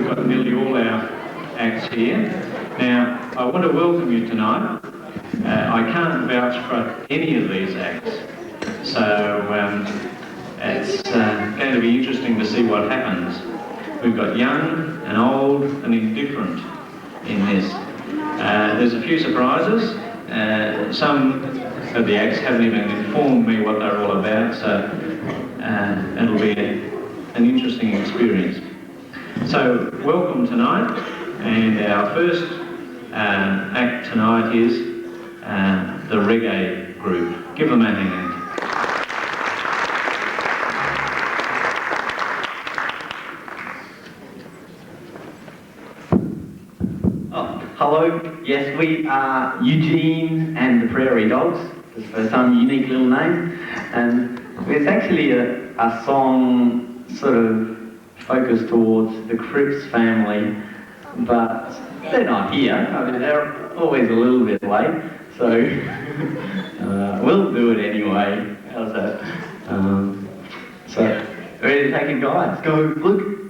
we've got nearly all our acts here. Now, I want to welcome you tonight. I can't vouch for any of these acts, so it's going to be interesting to see what happens. We've got young and old and indifferent in this. There's a few surprises. Some of the acts haven't even informed me what they're all about, so it'll be an interesting experience. So, welcome tonight, and our first act tonight is the reggae group. Give them a hand. Hello, yes, we are Eugene and the Prairie Dogs, just for some unique little name, and it's actually a song sort of focused towards the Cripps family, but they're not here. I mean, they're always a little bit late, so we'll do it anyway. How's that? So, ready to take it, guys? Let's go, Luke.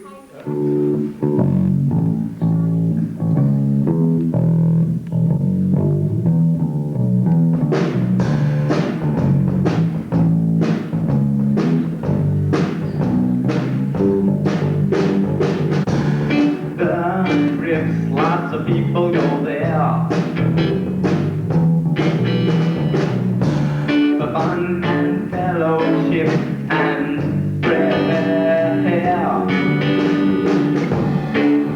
Lots of people go there for fun and fellowship and prayer.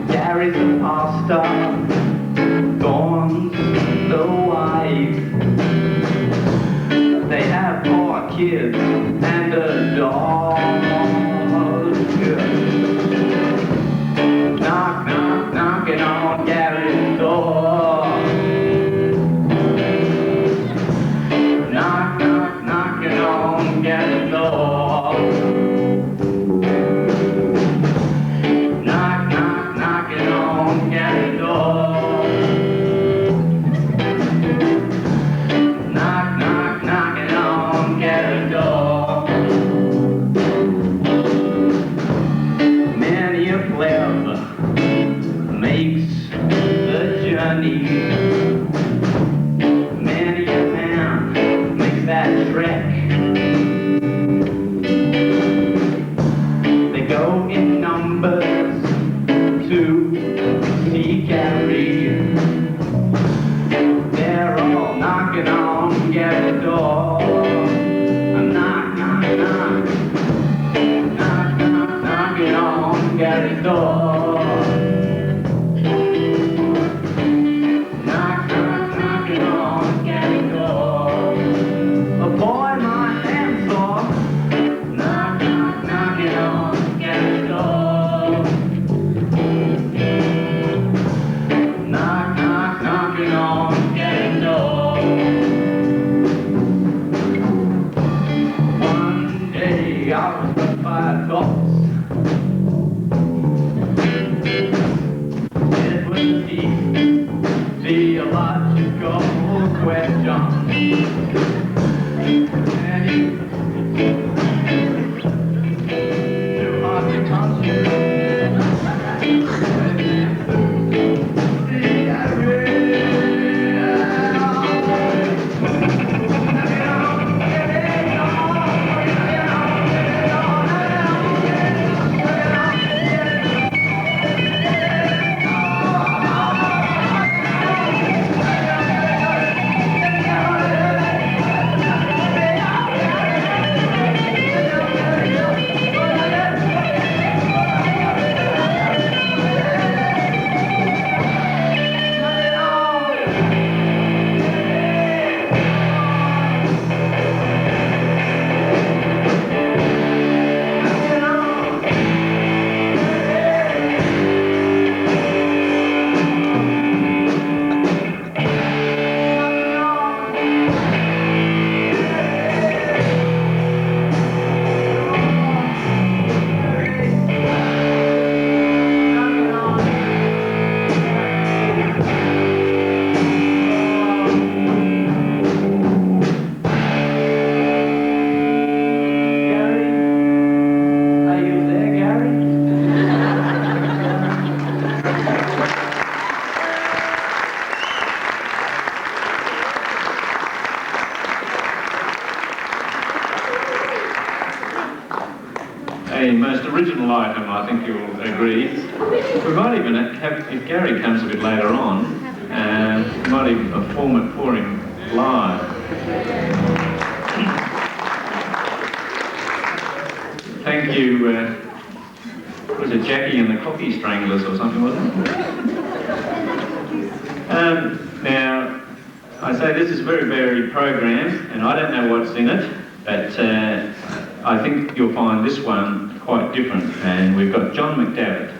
Gary's the pastor, Dawn's the wife. They have 4 kids and a dog. Knock, knock, knocking on Gary's door. Knock, knock, knocking on Gary's door. Knock, knock, knocking on Gary's door. Knock, knock, knocking on Gary's door. Many a flip makes the journey. Many a man makes that trek. They go in numbers to see Gary. They're all knocking on Gary's door. Knock, knock, knock. Knock, knock, knocking on Gary's door. We might even have, if Gary comes a bit later on, we might even perform it for him live. Thank you, was it Jackie and the Coffee Stranglers or something, wasn't it? Now, I say this is a very varied program, and I don't know what's in it, but I think you'll find this one quite different. And we've got John McDavitt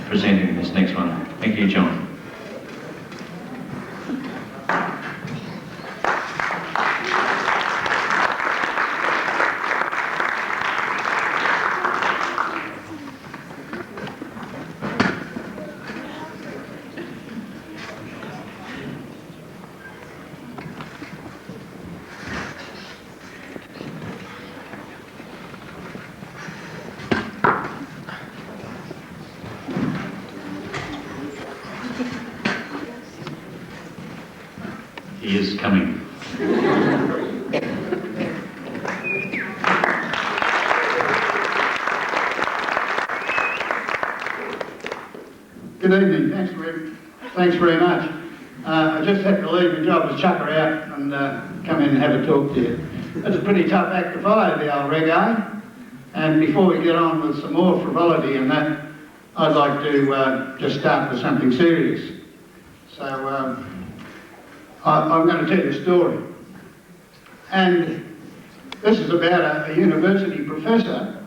presenting this next one. Thank you, John. He is coming. Good evening. Thanks very much. I just had to leave the job to chuck her out and come in and have a talk to you. It's a pretty tough act to follow, the old reggae. And before we get on with some more frivolity and that, I'd like to just start with something serious. So I'm going to tell you a story. And this is about a university professor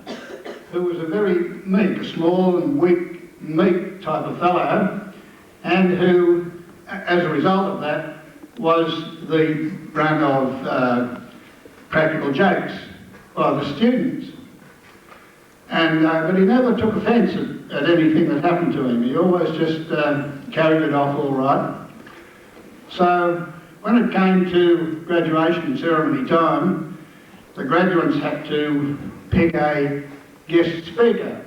who was a very meek, a small and weak, meek type of fellow, and who, as a result of that, was the brunt of practical jokes by the students. And but he never took offence at anything that happened to him. He always just carried it off all right. So when it came to graduation ceremony time, the graduates had to pick a guest speaker.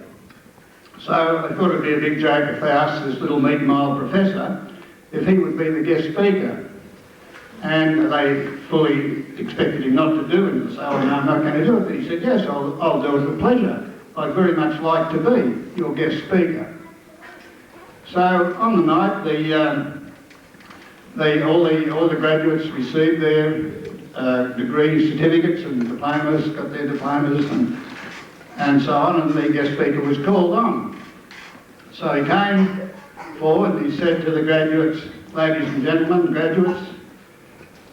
So they thought it'd be a big joke if they asked this little meek, mild professor if he would be the guest speaker. And they fully expected him not to do it. And say, oh no, I'm not going to do it. But he said, yes, I'll do it with pleasure. I'd very much like to be your guest speaker. So on the night, all the graduates received their degree certificates and diplomas, got their diplomas and so on, and the guest speaker was called on. So he came forward and he said to the graduates, ladies and gentlemen, graduates,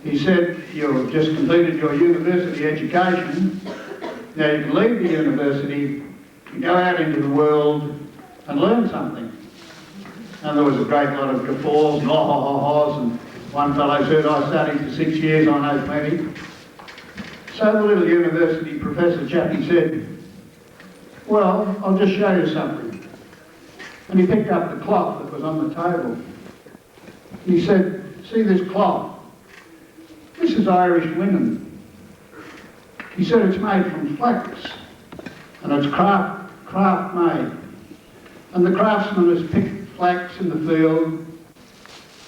he said, you've just completed your university education. Now you can leave the university and go out into the world and learn something. And there was a great lot of guffaws and ha-ha-ha-has, and one fellow said, I studied for 6 years, I know plenty. So the little university professor chappie said, well, I'll just show you something. And he picked up the cloth that was on the table. He said, see this cloth? This is Irish linen. He said it's made from flax, and it's craft made. And the craftsman has picked flax in the field,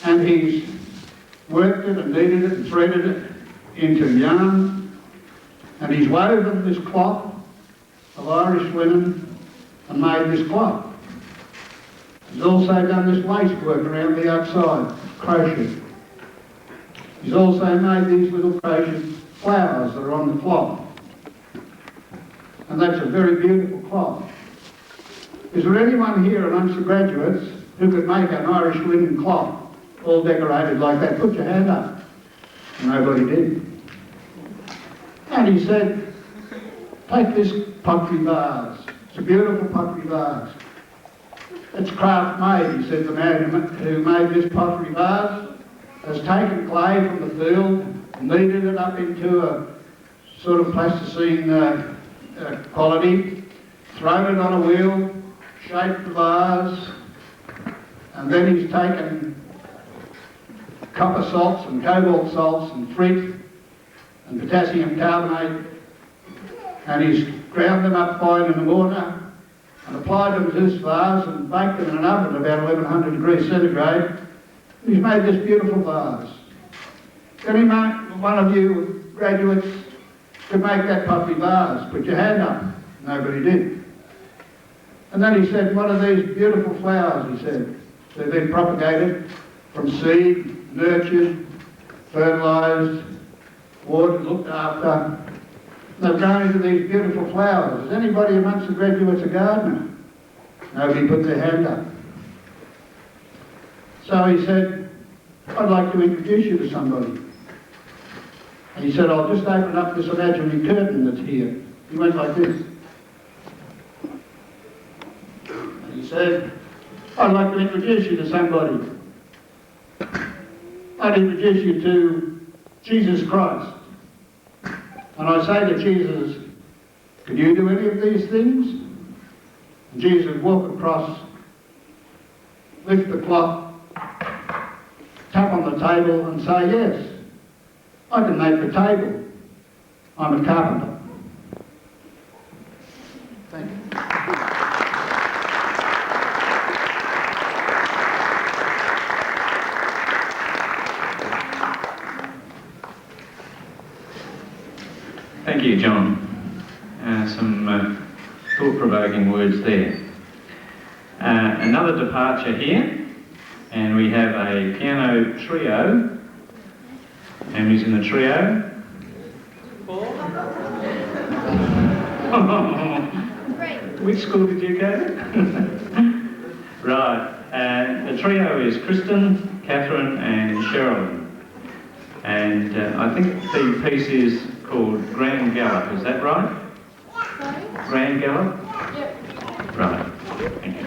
and he's worked it and kneaded it and threaded it into yarn, and he's woven this cloth of Irish linen and made this cloth. He's also done this lace work around the outside, crochet. He's also made these little crochet flowers that are on the cloth. And that's a very beautiful cloth. Is there anyone here amongst the graduates who could make an Irish linen cloth all decorated like that? Put your hand up. Nobody did. And he said, take this pottery vase. It's a beautiful pottery vase. It's craft made, he said. The man who made this pottery vase has taken clay from the field, kneaded it up into a sort of plasticine quality, thrown it on a wheel, shaped the vase, and then he's taken copper salts and cobalt salts and frit and potassium carbonate, and he's ground them up fine in a mortar and applied them to this vase and baked them in an oven at about 1100 degrees centigrade. And he's made this beautiful vase. Any one of you graduates could make that pottery vase? Put your hand up. Nobody did. And then he said, what are these beautiful flowers? He said, they've been propagated from seed, nurtured, fertilised, watered, looked after. They've grown into these beautiful flowers. Is anybody amongst the graduates a gardener? Nobody put their hand up. So he said, I'd like to introduce you to somebody. And he said, I'll just open up this imaginary curtain that's here. He went like this. And he said, I'd like to introduce you to somebody. I'd introduce you to Jesus Christ. And I say to Jesus, can you do any of these things? And Jesus would walk across, lift the cloth, tap on the table and say, yes, I can make the table. I'm a carpenter. Thank you. Thank you, John. Some thought-provoking words there. Another departure here, and we have a piano trio. And who's in the trio? 4. Which school did you go to? Right. The trio is Kristen, Catherine and Cheryl. And I think the piece is called Grand Gallop. Is that right? Sorry? Grand Gallop? Yep. Right. Thank you.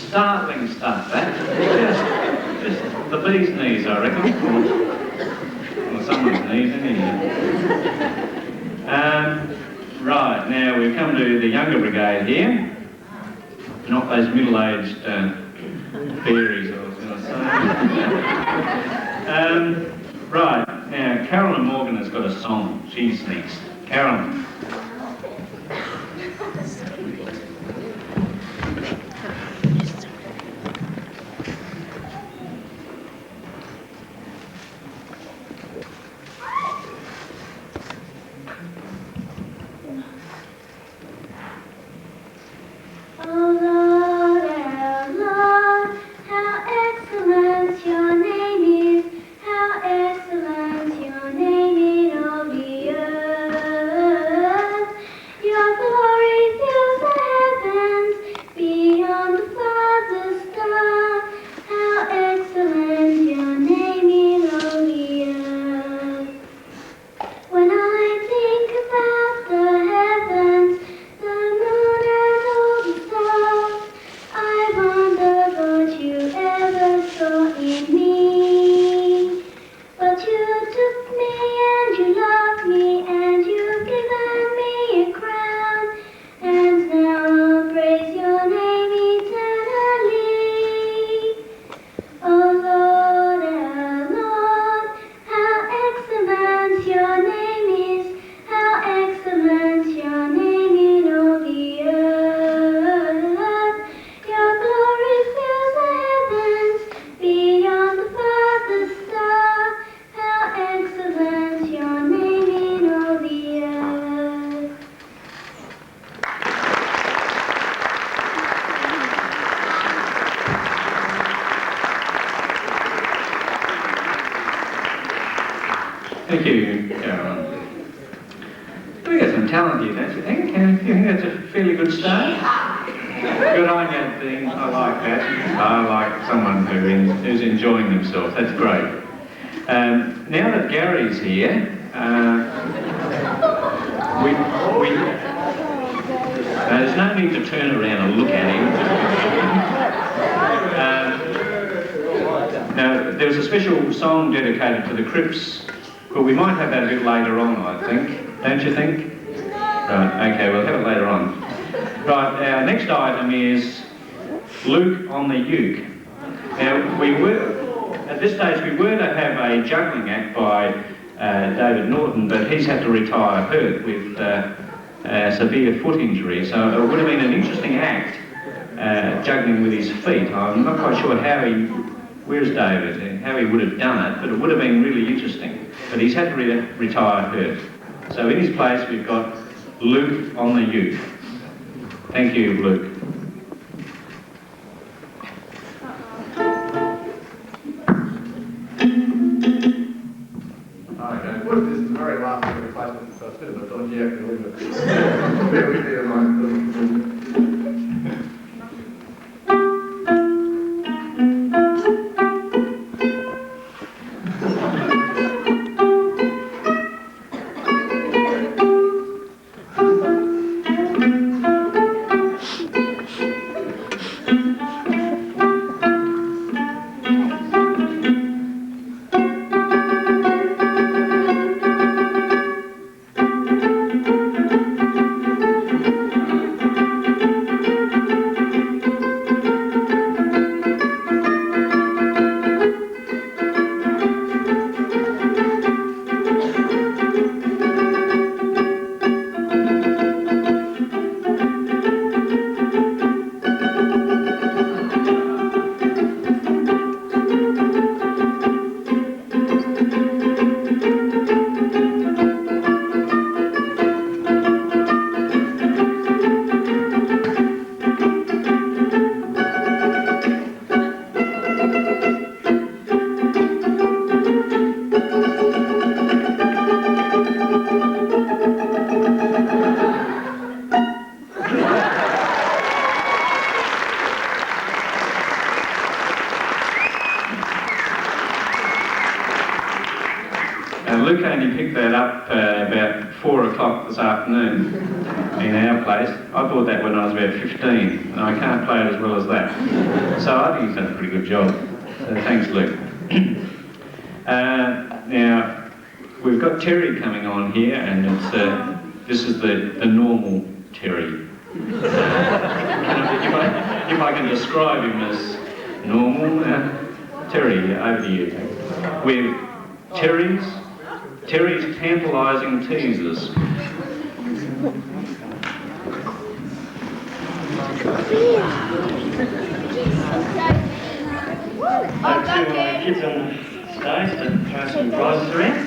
Startling stuff, that. Just the bee's knees, I reckon. Or someone's knees, anyway. Right, now we've come to the younger brigade here. Not those middle-aged fairies, I was going to say. Right, now Carolyn Morgan has got a song. She's next. Carolyn. Thank you, Carolyn. We got some talent here, don't you think? You think that's a fairly good start? Good on you, Dean. I like that. I like someone who's enjoying themselves. That's great. Now that Gary's here, there's no need to turn around and look at him. Now, there was a special song dedicated to the Crips, but we might have that a bit later on, I think. Don't you think? Right, okay, we'll have it later on. Right, our next item is Luke on the Uke. Now, at this stage, we were to have a juggling act by David Norton, but he's had to retire hurt with a severe foot injury, so it would have been an interesting act, juggling with his feet. I'm not quite sure where's David, how he would have done it, but it would have been really interesting. But he's had to retire hurt. So in his place, we've got Luke on the Uke. Thank you, Luke. Okay, what if this is the very last of the replacement, so it's a bit of a dodgy act a little bit. Bear with me a moment. Luke only picked that up about 4 o'clock this afternoon in our place. I bought that when I was about 15, and I can't play it as well as that. So I think he's done a pretty good job. So thanks, Luke. Now, we've got Terry coming on here, and it's this is the normal Terry. If I can describe him as normal, Terry, over to you. With Terry's tantalising teasers. Kids on the stage to throw some prizes around.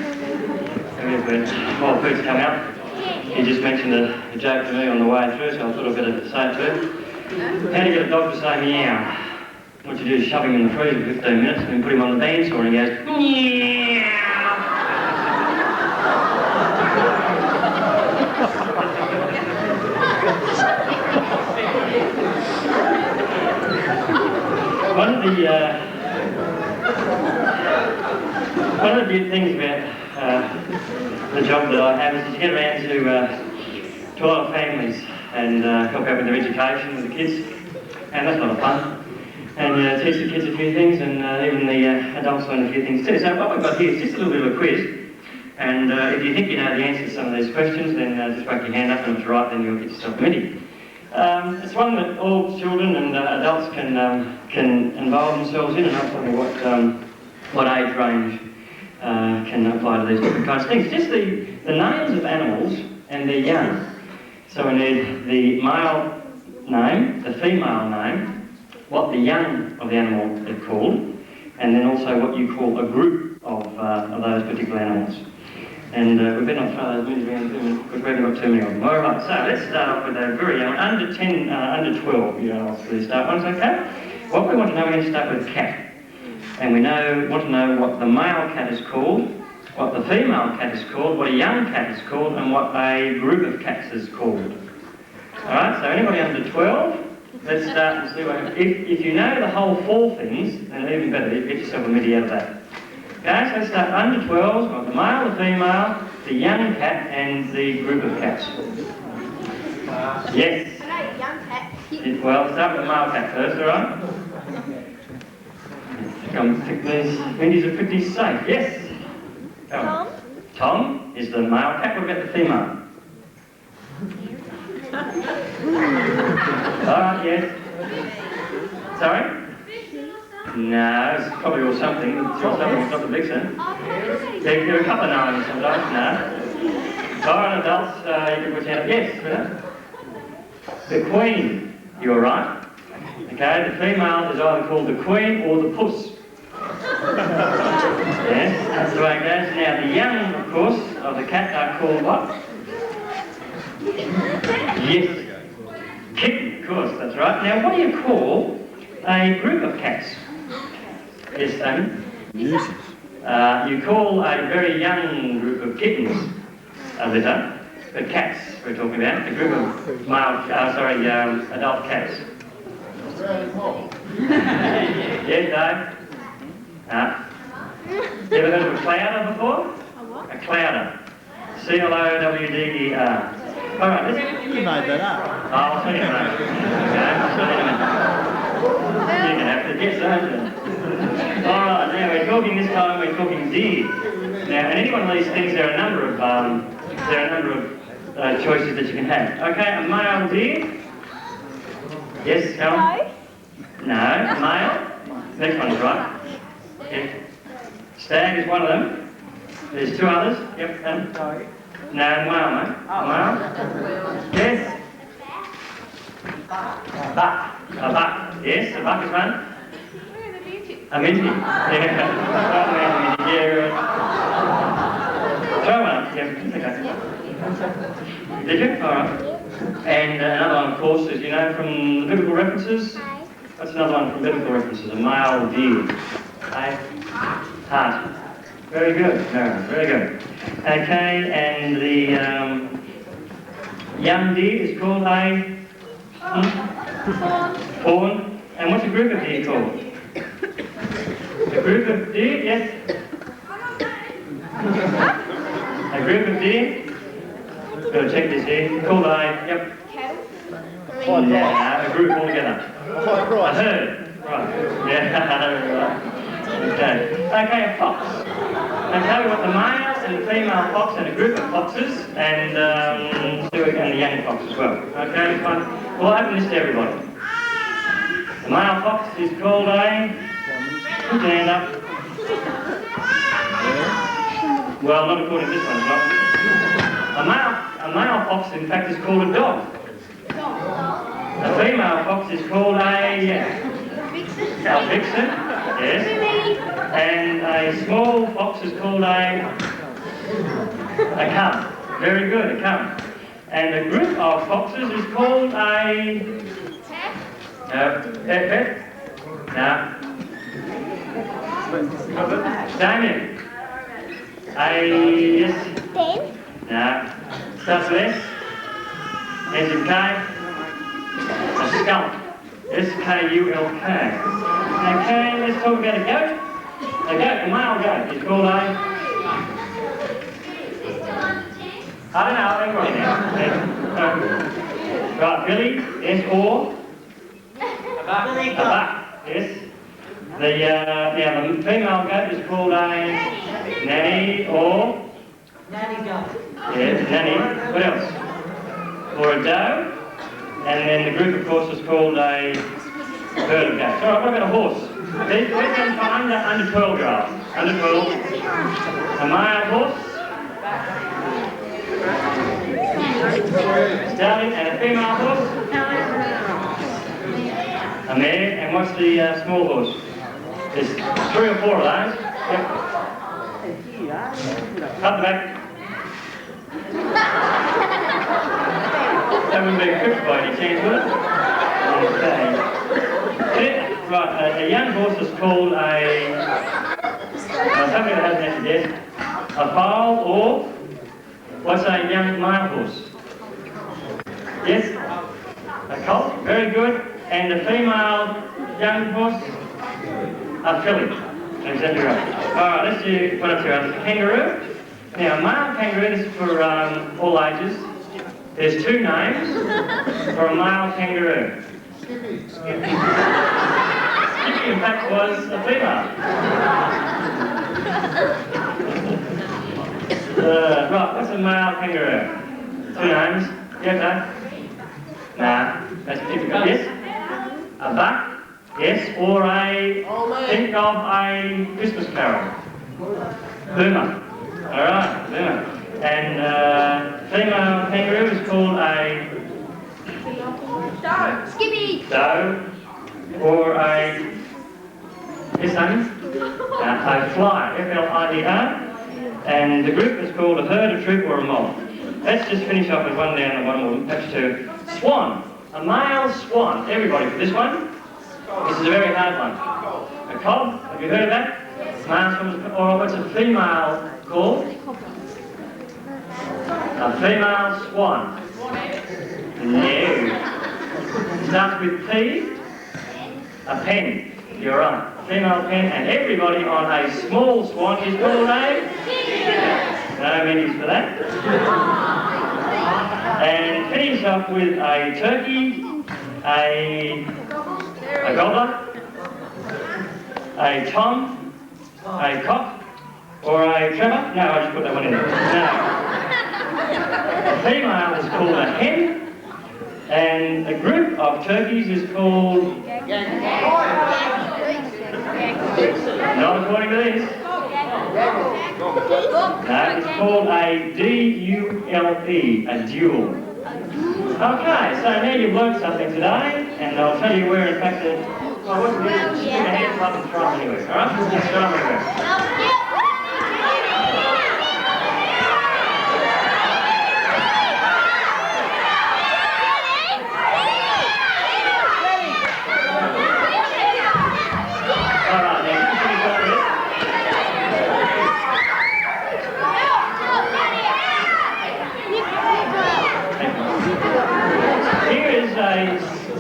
And we've got more Pete's come out. He just mentioned a joke to me on the way through, so I thought I'd better say it to him. How do you get a dog to say meow? What you do is shove him in the freezer for 15 minutes and then put him on the bandsaw and he goes meow. One of the good things about the job that I have is to get around to a lot of families and help out with their education with the kids, and that's a lot of fun. And teach the kids a few things, and even the adults learn a few things too. So what we've got here is just a little bit of a quiz, and if you think you know the answer to some of these questions, then just whack your hand up, and if it's right, then you'll get yourself committee. It's one that all children and adults can involve themselves in, and I'll tell you what age range can apply to these different kinds of things. Just the names of animals and their young. So we need the male name, the female name, what the young of the animal is called, and then also what you call a group of those particular animals. And we better not throw those minis around because we haven't got too many of them. All right, so let's start off with a very young, under 10, under 12 year olds for these start ones, okay? What we want to know, we're going to start with cat. And we want to know what the male cat is called, what the female cat is called, what a young cat is called, and what a group of cats is called. All right, so anybody under 12, let's start and see what... If you know the whole 4 things, then even better, you get yourself a midi out of that. Okay, so let's start under 12, we've got the male, the female, the young cat, and the group of cats. Yes? Young cat. Well, start with the male cat first, all right? I think these Wendy's are pretty safe. Yes? Tom. Tom is the male cat. What about the female? Alright, yes. Sorry? No, it's probably all something. It's all something, it's not the vixen. There are a couple of names sometimes, no. Alright, adults, you can put your hand up. Yes, the queen. You're right. Okay, the female is either called the queen or the puss. Yes, that's the way it goes. Now, the young, of course, of the cat are called what? Yes. Kitten, of course, that's right. Now, what do you call a group of cats? Yes, Damon? You call a very young group of kittens a litter, but cats we're talking about, a group of adult cats. Yes, Dave? You ever heard of a clouder before? A what? A clouder. C-L-O-W-D-E-R. All right, let's... You made that up. Oh, I'll tell you later. Okay, I'll tell you in a minute. You're going to have to guess, aren't you? All right, now we're talking this time, we're talking deer. Now, in any one of these things, there are a number of choices that you can have. Okay, a male deer. Yes, Helen? No, male. Next one's right. Yep. Stag is one of them. There's 2 others. Yep, Helen? No, male, mate. Male. Yes. Buck. A buck. Yes, a buck is one. A minty. Yeah. Throw one up. Yep, okay. Did you? All right. And another one, of course, as you know from the biblical references. That's another one from biblical references, a male deer. Heart. Very good, very good. Okay, and the young deer is called a... Fawn. And what's a group of deer called? A group of deer, yes? A group of deer. Go check this here. Called a, yep. Cow. Yeah, a group altogether. A herd. Right. Yeah, right. Okay, a fox. Okay, we've got the male and the female fox and a group of foxes and a young fox as well. Okay, fine. We'll open this to everybody. The male fox is called a... Put your hand up. Well, not according to this one, it's not. A male fox, in fact, is called a dog. A female fox is called a vixen, yes. And a small fox is called a cub. Very good, a cub. And a group of foxes is called a... pet? No. Damien. Yes. No. Starts with S. Ends in K. A skunk. S-K-U-L-K. Okay, let's talk about a goat. A goat, a male goat, is called a... I don't know, everybody now. Right, Billy, yes, or? A buck, yes. The female goat is called a... Nanny, or? Nanny goat. Yes, nanny. What else? Or a doe. And then the group, of course, is called a herd of goats. All right, what about a horse? These questions for under 12-year-olds. Under 12. A male horse. Stallion and a female horse. A mare. And what's the small horse? There's 3 or 4 of those. Yep. Up the back. That wouldn't be equipped by any chance, would it? Okay. Right, a young horse is called a... somebody that hasn't answered yet. A foal or... What's a young male horse? Yes? A colt, very good. And a female young horse? A filly. Exactly right. Alright, let's do one or two others. A kangaroo. Now, a male kangaroo, this is for all ages. There's 2 names for a male kangaroo. Skippy. Skippy, in fact, was a female. Right, what's a male kangaroo? 2 names. Yeah, no? Nah, that's typical. Yes? A buck. Yes, or a... Think of a Christmas carol. Boomer. Alright, boomer. And female kangaroo is called a... Doe. Skippy. Doe. Or a... Yes, honey? A fly. F-L-I-E-R. And the group is called a herd, a troop, or a mob. Let's just finish off with one down and one more, perhaps 2. Swan. A male swan. Everybody for this one. This is a very hard one. A cob. Have you heard of that? Male swan. Or what's a female called? A female swan. No. Starts with P. A pen. You're right. A female pen. And everybody on a small swan is called a... No minis for that. And finish off with a turkey, a gobbler, a tom, a cock, or a trevor. No, I just put that one in there. No. A female is called a hen, and a group of turkeys is called... Not according to this. No, it's called a D-U-L-E, a duel. Okay, so now you've learned something today, and I'll tell you where, in fact, the... Well, what's the reason? Just stick your hands up and throw them anywhere, alright? Just throw them anywhere.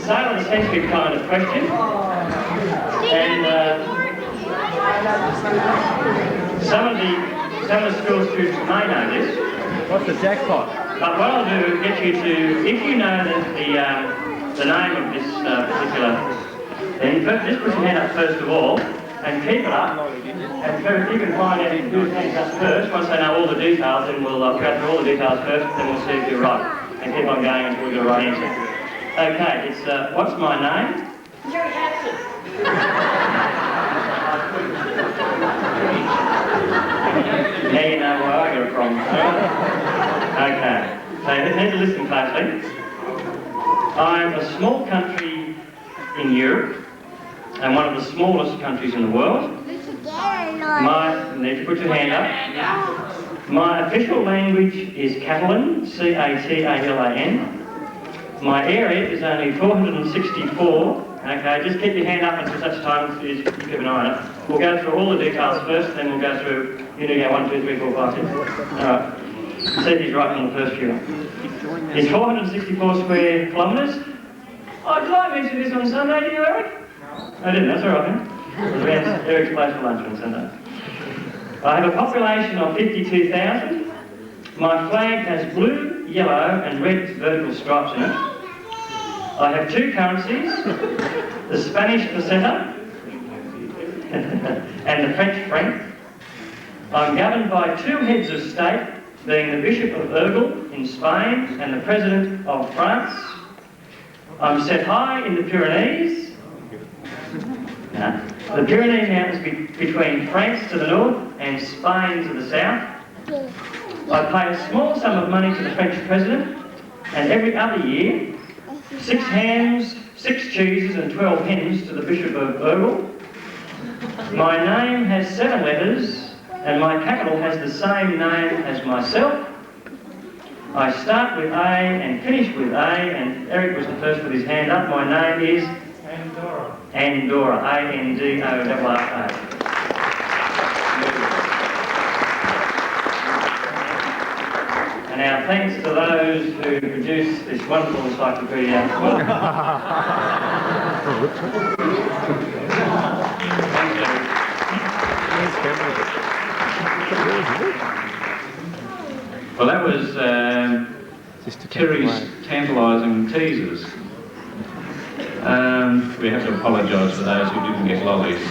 Sailor century kind of question, and some of the school students may know this. What's the jackpot? But what I'll do is get you to, if you know the name of this particular thing, just put your hand up first of all, and keep it up. And so if you can find out whose hands up first, once they know all the details, then we'll go through all the details first, then we'll see if you're right. And keep on going until we get the right answer. Okay, it's, what's my name? Now you know where I got it from. Okay, so you need to listen closely. I'm a small country in Europe and one of the smallest countries in the world. You need to put your hand up. My official language is Catalan, C-A-T-A-L-A-N. My area is only 464. Okay, just keep your hand up until such time as you keep an eye on it. We'll go through all the details first, then we'll go through, 1, 2, 3, 4, 5, 6. Alright. See if he's right on the first few. It's 464 square kilometres. Oh, did I mention this on Sunday to you, Eric? I didn't, that's all right then. It was around Eric's place for lunch on Sunday. I have a population of 52,000. My flag has blue, yellow and red vertical stripes in it. I have 2 currencies, the Spanish peseta and the French franc. I'm governed by 2 heads of state, being the Bishop of Urgell in Spain and the President of France. I'm set high in the Pyrenees. The Pyrenees Mountains between France to the north and Spain to the south. I pay a small sum of money to the French President, and every other year, 6 hams, 6 cheeses and 12 hens to the Bishop of Urgell. My name has 7 letters, and my capital has the same name as myself. I start with A and finish with A, and Eric was the first with his hand up. My name is Andorra. Andorra, A-N-D-O-R-R-A. And our thanks to those who produced this wonderful encyclopedia. Well, that was Terry's tantalising teasers. We have to apologise for those who didn't get lollies.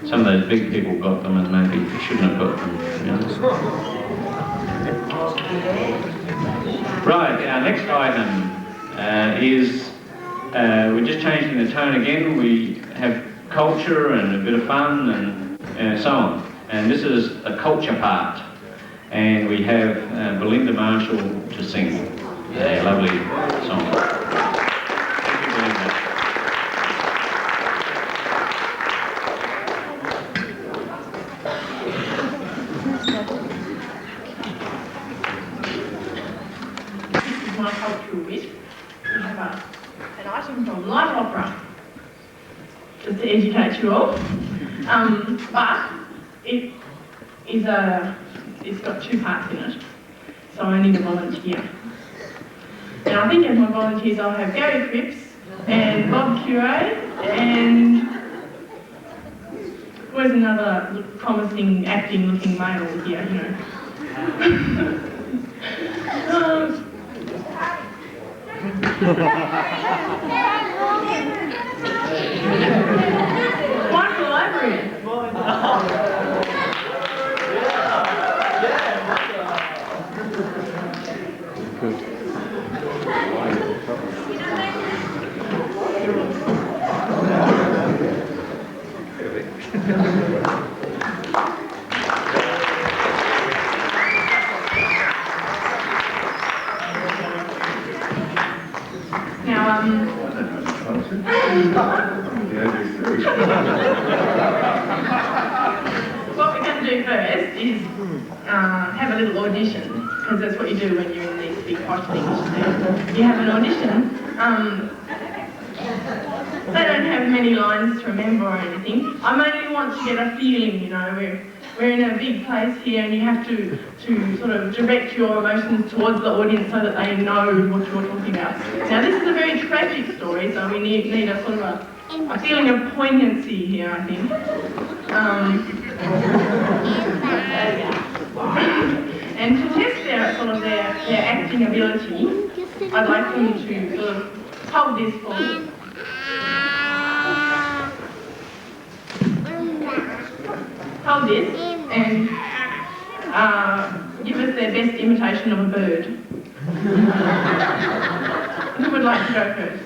Some of those big people got them and maybe shouldn't have got them, to be honest. Right, our next item is, we're just changing the tone again. We have culture and a bit of fun and so on. And this is a culture part. And we have Belinda Marshall to sing a lovely song. Thank you, Belinda. This is my cultural wish. We have an item from light opera, just to educate you all. But it is it's got 2 parts in it, so I need a volunteer. And I think as my volunteers I'll have Gary Cripps and Bob Curé and where's another promising acting looking male here, Michael Librarian. What we're going to do first is have a little audition, because that's what you do when you're in these big posh things. You have an audition. They don't have many lines to remember or anything. I mainly want to get a feeling, we're in a big place here and you have to sort of direct your emotions towards the audience so that they know what you're talking about. Now this is a very tragic story, so we need a sort of a feeling of poignancy here, I think. And to test their acting ability, I'd like them to sort of hold this for me. Hold this and give us their best imitation of a bird. Who would like to go first?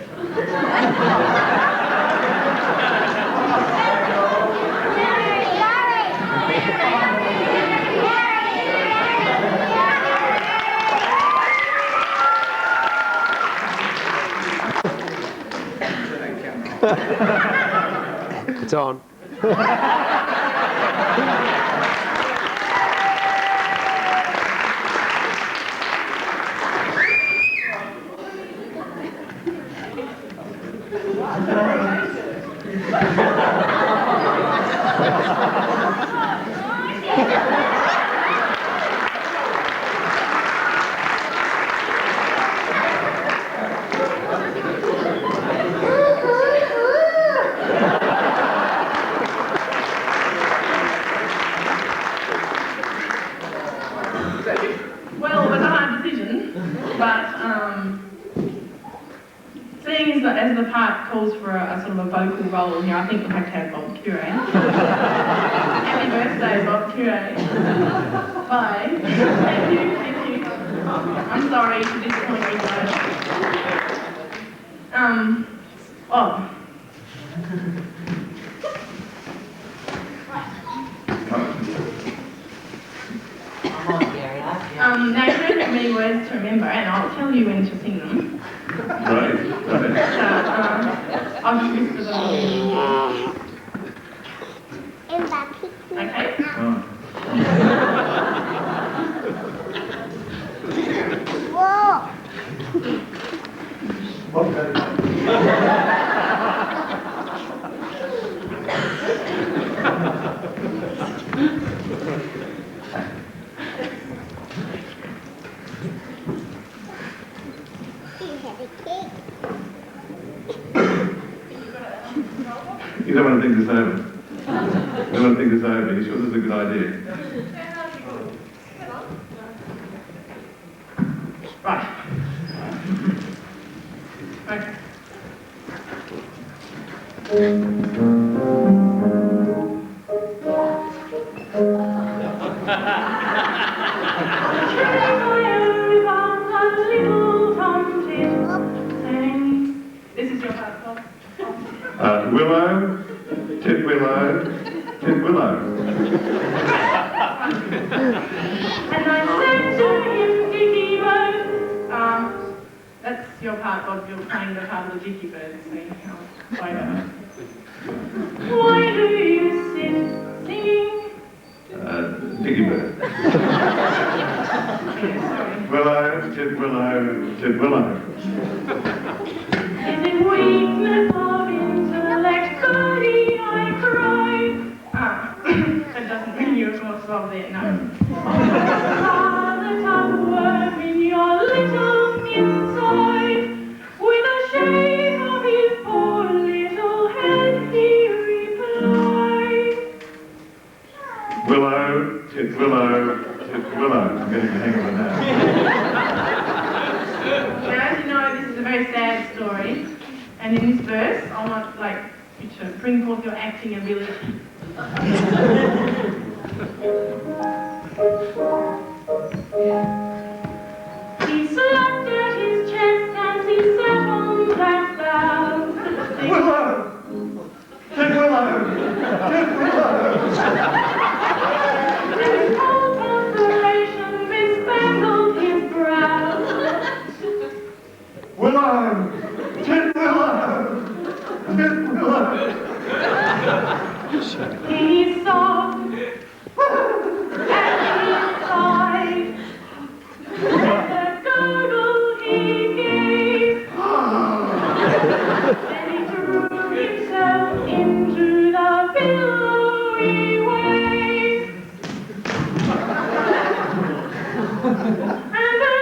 It's on. Well, it was a hard decision, but seeing as the part calls for a sort of a vocal role here, I think we'll have to have Bob Cure. Happy birthday, Bob Cure. Bye. Thank you. I'm sorry to disappoint you guys. Now you don't have many words to remember, and I'll tell you when to sing them. Right. I'll just whisper them. Okay? You don't want to think this over. You don't want to think this over. You sure this is a good idea? Right. Okay. This is your part, Bob. Willow, tip willow, tip willow. And I said to him, Dicky Bird. That's your part, Bob. You're playing the part of the Dicky Bird. So you can play that. Why do you sit singing? Dicky bird. Willow, tip willow, tip willow. Is it weakness of intellect, Birdie, I cry? That doesn't mean you're not well there, no. The tough worm in your little inside, with a shake of his poor little head, he replied. Willow, tip willow, tip willow. I'm getting the hang of it now. Now, as you know, this is a very sad story, and in this verse, I want you to bring forth your acting ability. He slapped at his chest as he sat on that bough. Willow, tip willow, tip willow. And cold perspiration bespangled his brow. Willow, tip willow, tip willow. He sobbed and he sighed. With a gurgle he gave. Then he threw himself into the billowy waves. And an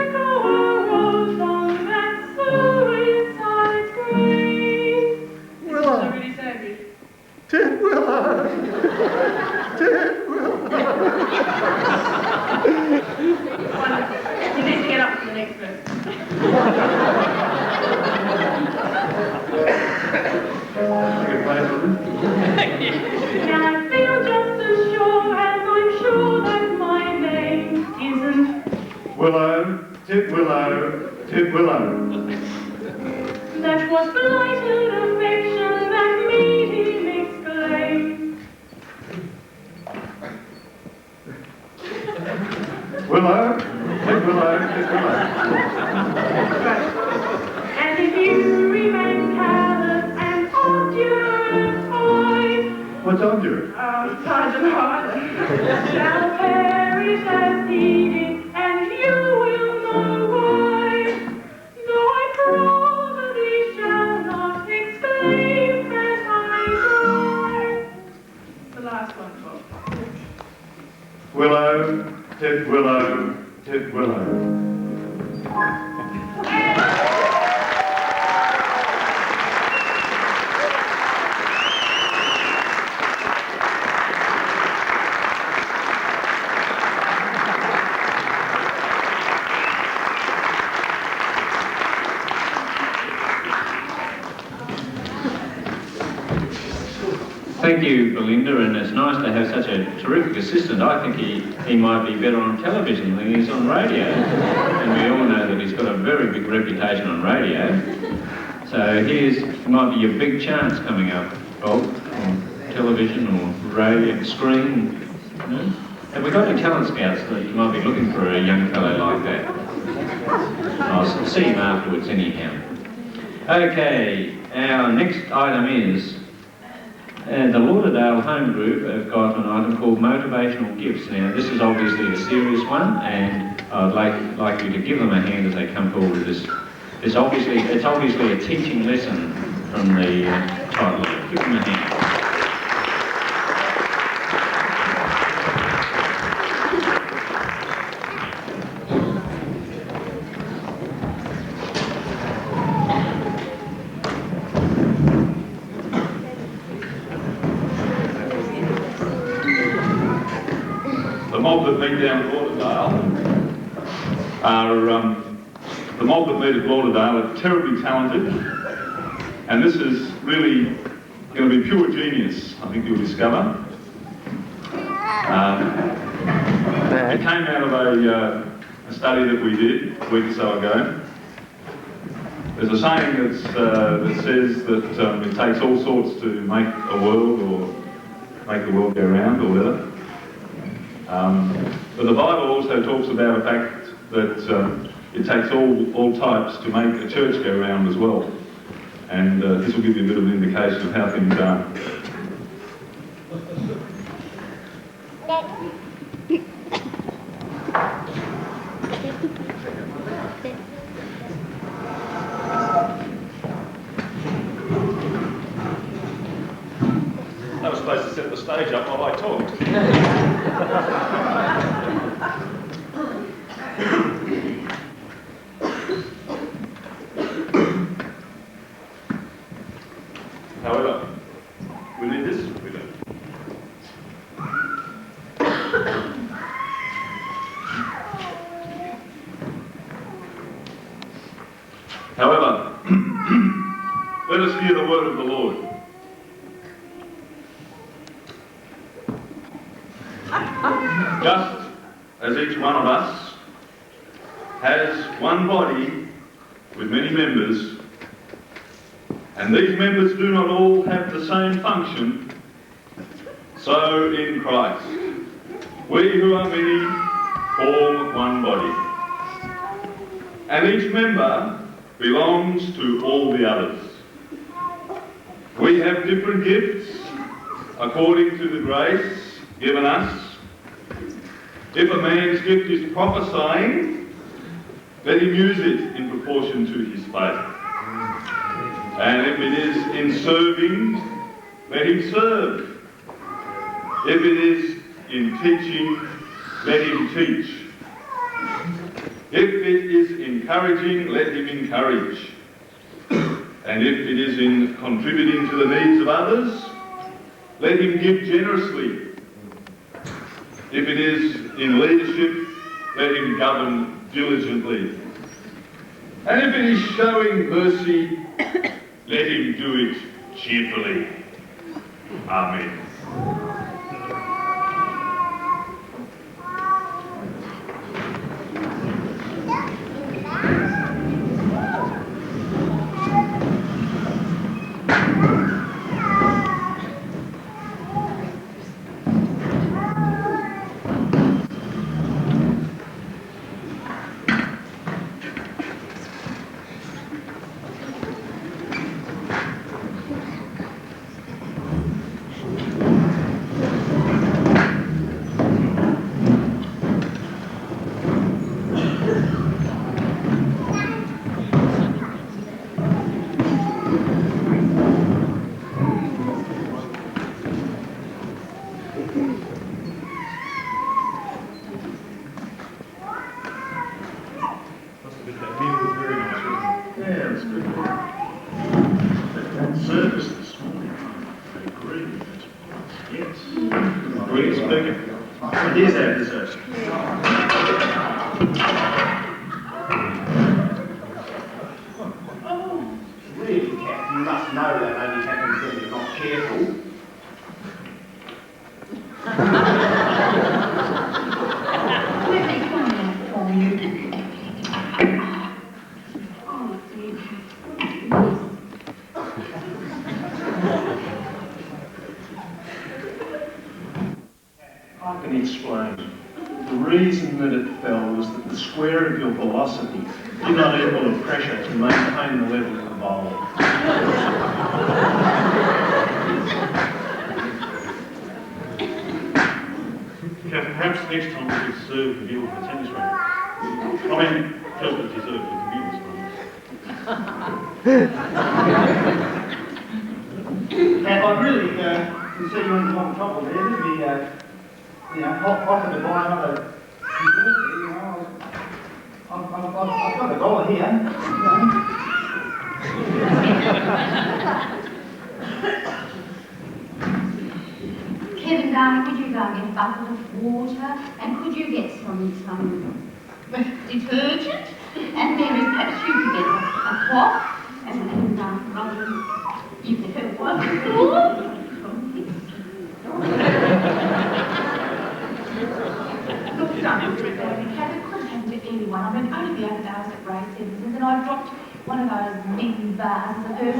echo arose from that suicide's grave. Willow, It's a really sad bit. tip willow, tip willow. You need to get up for the next verse. Now I feel just as sure, and I'm sure that my name isn't Willow, tip willow, tip willow. that was blighted affection that made him exclaim. Willow, tip willow, tip willow. And if you remain callous and obdurate, What's on you? Sergeant Harlan shall perish as he did, and you will know why. Though I probably shall not exclaim as I cry. The last one, Bob. Willow, tip willow, tip willow. Thank you, Belinda, and it's nice to have such a terrific assistant. I think he might be better on television than he is on radio. And we all know that he's got a very big reputation on radio. So might be your big chance coming up, Bob, on television or radio, screen. Have we got any talent scouts that you might be looking for a young fellow like that? I'll see him afterwards anyhow. Okay, our next item is the Lauderdale Home Group have got an item called Motivational Gifts. Now, this is obviously a serious one, and I'd like you to give them a hand as they come forward with this. It's obviously a teaching lesson from the title. Give them a hand. The mob that meet down at Lauderdale are terribly talented, and this is really going to be pure genius, I think you'll discover. It came out of a study that we did a week or so ago. There's a saying that says that it takes all sorts to make a world or make the world go round or whatever. But the Bible also talks about the fact that it takes all types to make a church go round as well. And this will give you a bit of an indication of how things are. I was supposed to set the stage up while I talked. However, we need this, we don't. However, let us hear the word of the Lord. Just as each one of us has one body with many members, and these members do not all have the same function, so in Christ, we who are many form one body. And each member belongs to all the others. We have different gifts according to the grace given us. If a man's gift is prophesying, let him use it in proportion to his faith. And if it is in serving, let him serve. If it is in teaching, let him teach. If it is encouraging, let him encourage. And if it is in contributing to the needs of others, let him give generously. If it is in leadership, let him govern diligently. And if it is showing mercy, let him do it cheerfully. Amen. I can explain. The reason that it fell was that the square of your velocity did not equal the pressure to maintain the level of the bowl. Perhaps next time we could serve the view of the tennis racket. I mean, help it deserve the viewers. And I really can see you on top of there. There'd be, offer to buy another dessert there, I've got a dollar here. Kevin, darling, could you go and get a bucket of water? And could you get some detergent? And Mary, perhaps you could get a cloth and Robin, you could help one. Look, darling, it couldn't happen to anyone. I mean, only the other day I was at Ray Simpson's and I dropped one of those big bars of her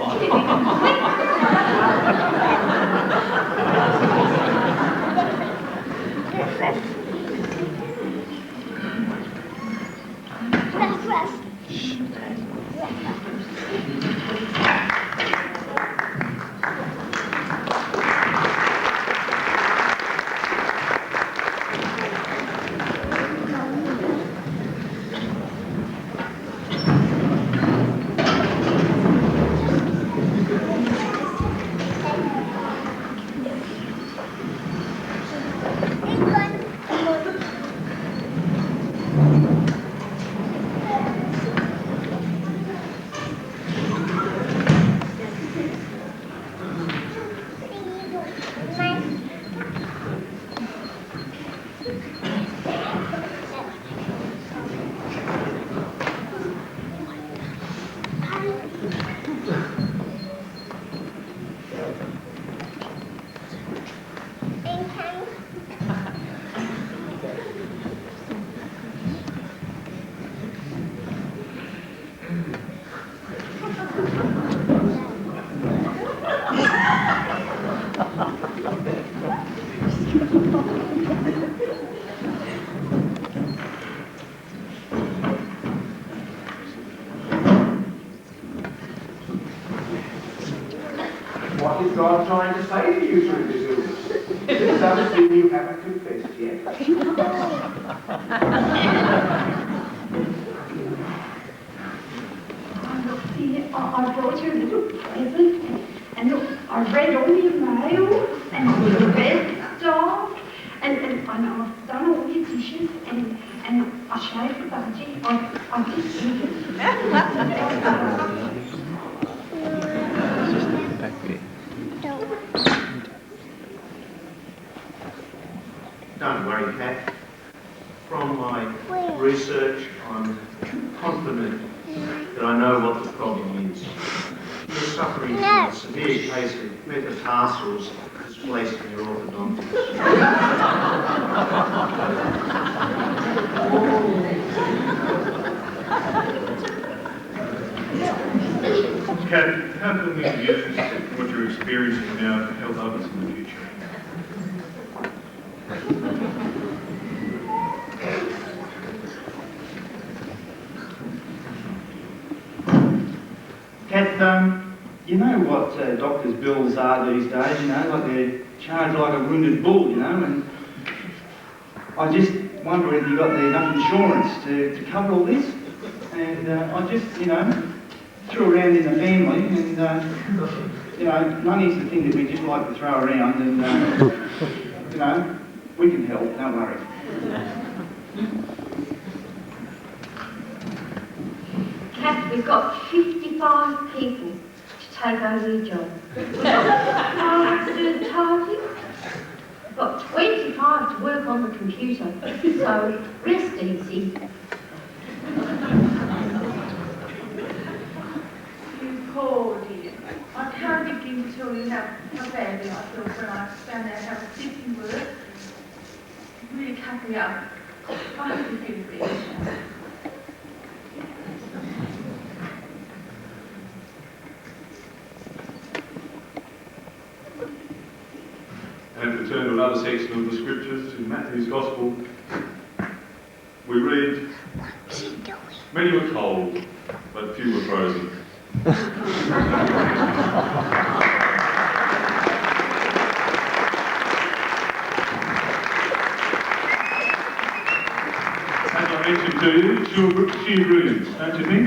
What is God trying to say to you through this illness? There's something you haven't confessed yet. Look, dear, I brought you a little present. And look, I read all your mail and the best stuff. And I know I've done all your dishes and I shaved the budgie. I just did it. Don't worry, Kat. from my research, I'm confident that I know what the problem is. You're suffering from a severe case of metatarsals displaced in your orthodontics. Kat, how can we use what you're experiencing now to help others in the future? Kat, you know what doctors' bills are these days, you know, like they're charged like a wounded bull, you know, and I just wonder if you've got enough insurance to cover all this. And I just, you know, threw around in the family and, you know, money's the thing that we just like to throw around and, you know, we can help, don't worry. Kath, we've got 55 people to take over your job. I have to do the typing. We've got 25 to work on the computer, so rest easy. You poor dear. I can't begin to tell you how badly I felt when I found out how sick you were. It really cut me up. I hope you feel better. And to turn to another section of the scriptures, in Matthew's Gospel, we read, many were cold, but few were frozen. As I mentioned to you, sheer brilliance, don't you think?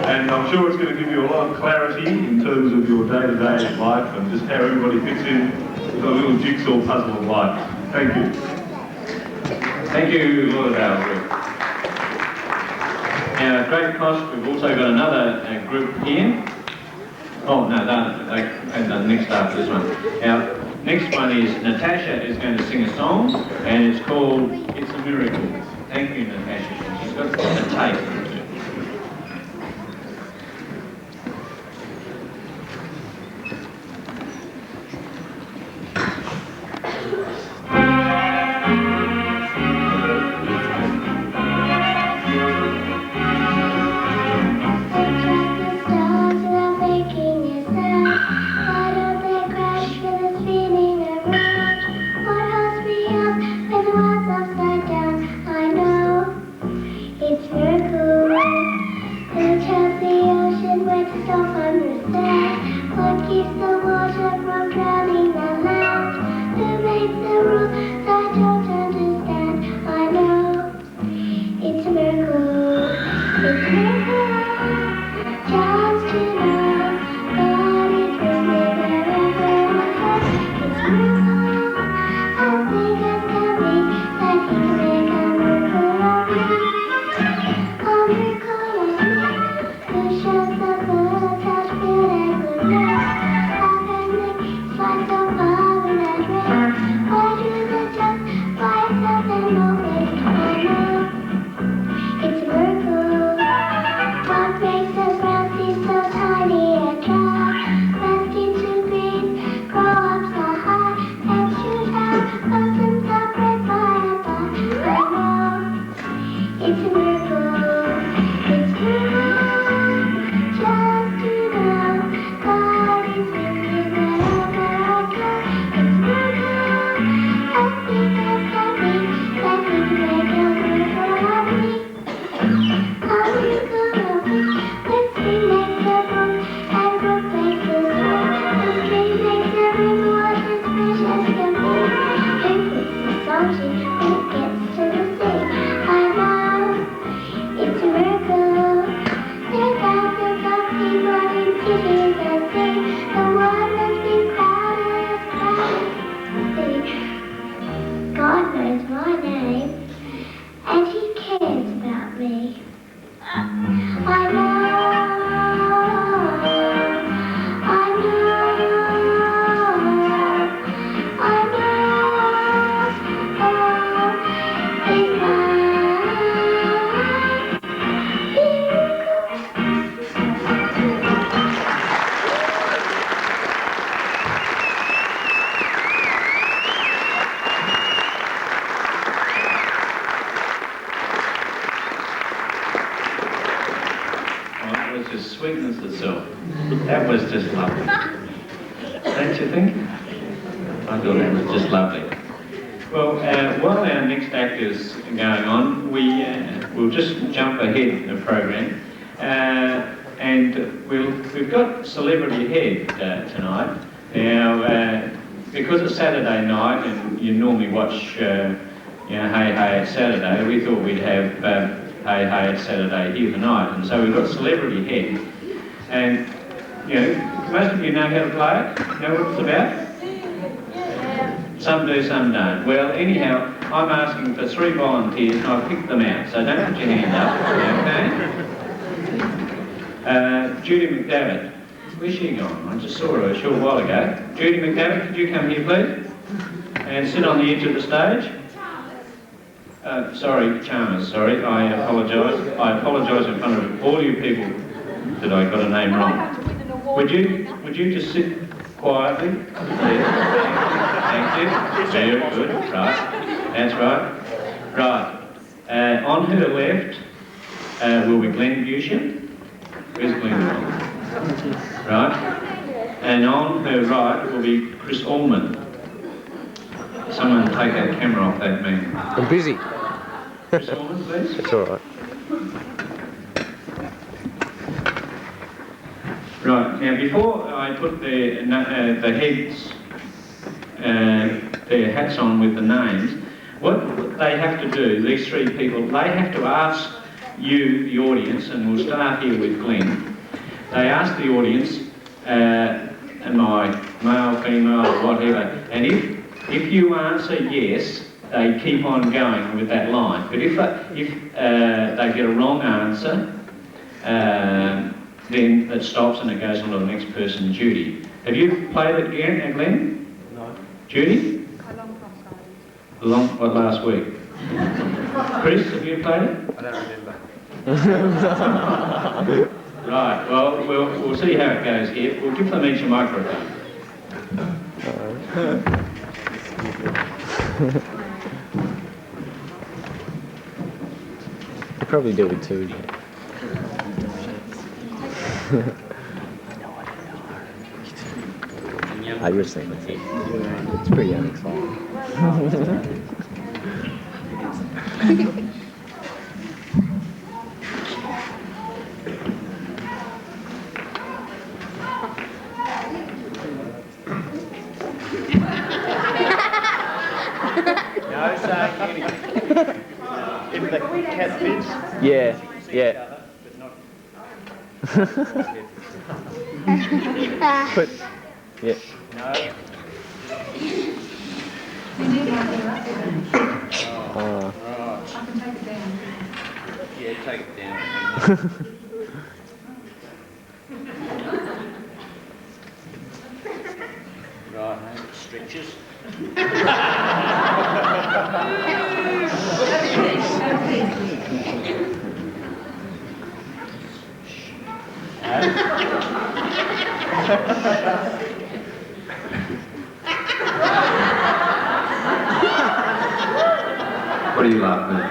And I'm sure it's going to give you a lot of clarity in terms of your day-to-day life and just how everybody fits in with a little jigsaw puzzle of life. Thank you. Thank you, Lord Albert. Now, at great cost, we've also got another group here. Oh, no, the next after this one. Now, next one is Natasha is going to sing a song, and it's called It's a Miracle. Thank you, Natasha. She's got a tape. It's just lovely. Don't you think? I thought that was just lovely. Well, while our next act is going on, we'll just jump ahead in the program, and we've got Celebrity Head tonight. Now, because it's Saturday night, and you normally watch, Hey Hey It's Saturday, we thought we'd have Hey Hey It's Saturday here tonight, and so we've got Celebrity Head, and most of you know how to play it, know what it's about. Some do, some don't. Well, anyhow, I'm asking for 3 volunteers and I've picked them out, so don't put your hand up, okay? Judy McDavitt. Where's she gone? I just saw her a short while ago. Judy McDavitt, could you come here, please? And sit on the edge of the stage. Sorry, Chalmers, sorry, I apologise. I apologise in front of all you people that I got a name wrong. Would you just sit quietly? Thank you. Very good. Right. That's right. Right. On her left will be Glenn Bushin. Where's Glenn gone? Right. And on her right will be Chris Allman. Someone take that camera off that man. I'm busy. Chris Allman, please. It's all right. Right, now before I put the heads, their hats on with the names, what they have to do, these 3 people, they have to ask you, the audience, and we'll start here with Glenn, they ask the audience, am I male, female, or whatever, and if you answer yes, they keep on going with that line, but if they get a wrong answer, then it stops and it goes on to the next person, Judy. Have you played it again, Glenn? No. Judy? Last week? Chris, have you played it? I don't remember. Right, well, we'll see how it goes here. We'll give them each a microphone. You probably do it too. You're saying it's pretty unexciting. No saying anything. If the cat fits. Yeah, yeah. But, yeah. No. I can take it down. Yeah, take it down. Right, mate, stretches. What are you laughing at?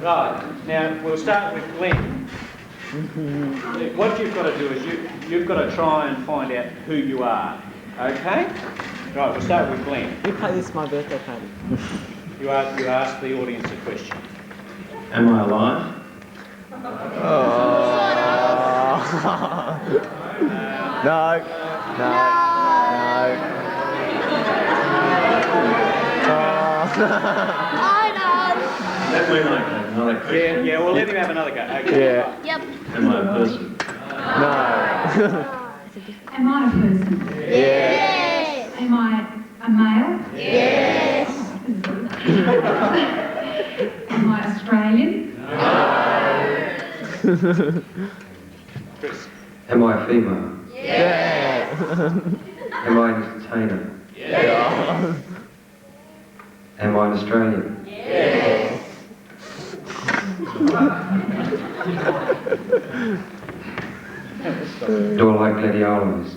Right, now we'll start with Glenn. What you've got to do is you've got to try and find out who you are, okay? Right, we'll start with Glenn. You play this my birthday party. You ask the audience a question. Am I alive? No. That went like another question. Yeah, we'll let him have another go. Okay. Yeah. Yep. Am I a person? No. Am I a person? Yes. Am I a male? Yes. Am I Australian? Chris. Am I a female? Yeah. Am I an entertainer? Yeah. Am I an Australian? Yes. Do I like gladiolus?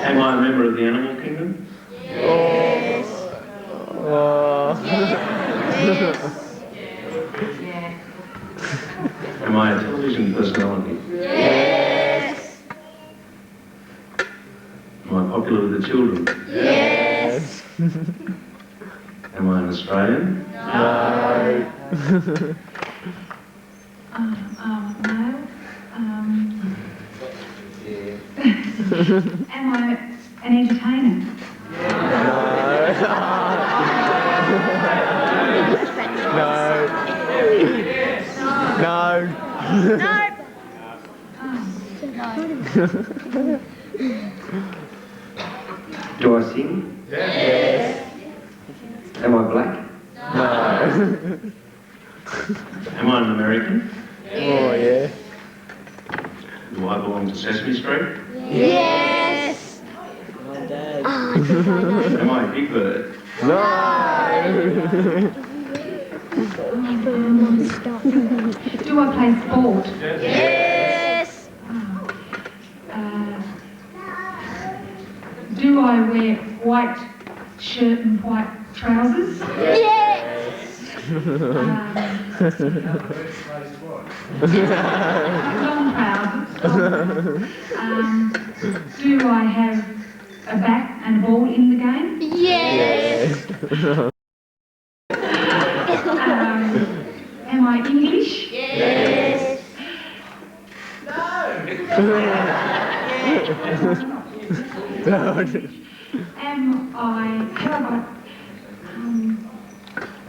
Am I a member of the animal kingdom? Yes. Am I a television personality? Yes. Am I popular with the children? Yes. Am I an Australian? No. Am I an entertainer? Do I sing? Yes. Am I black? Am I an American? Oh, yeah. Do I belong to Sesame Street? Yes. Am I a big bird? Do I play sport? Yes. Do I wear white shirt and white trousers? Yes. Long trousers. Do I have a bat and a ball in the game? Yes. Am I English? Yes.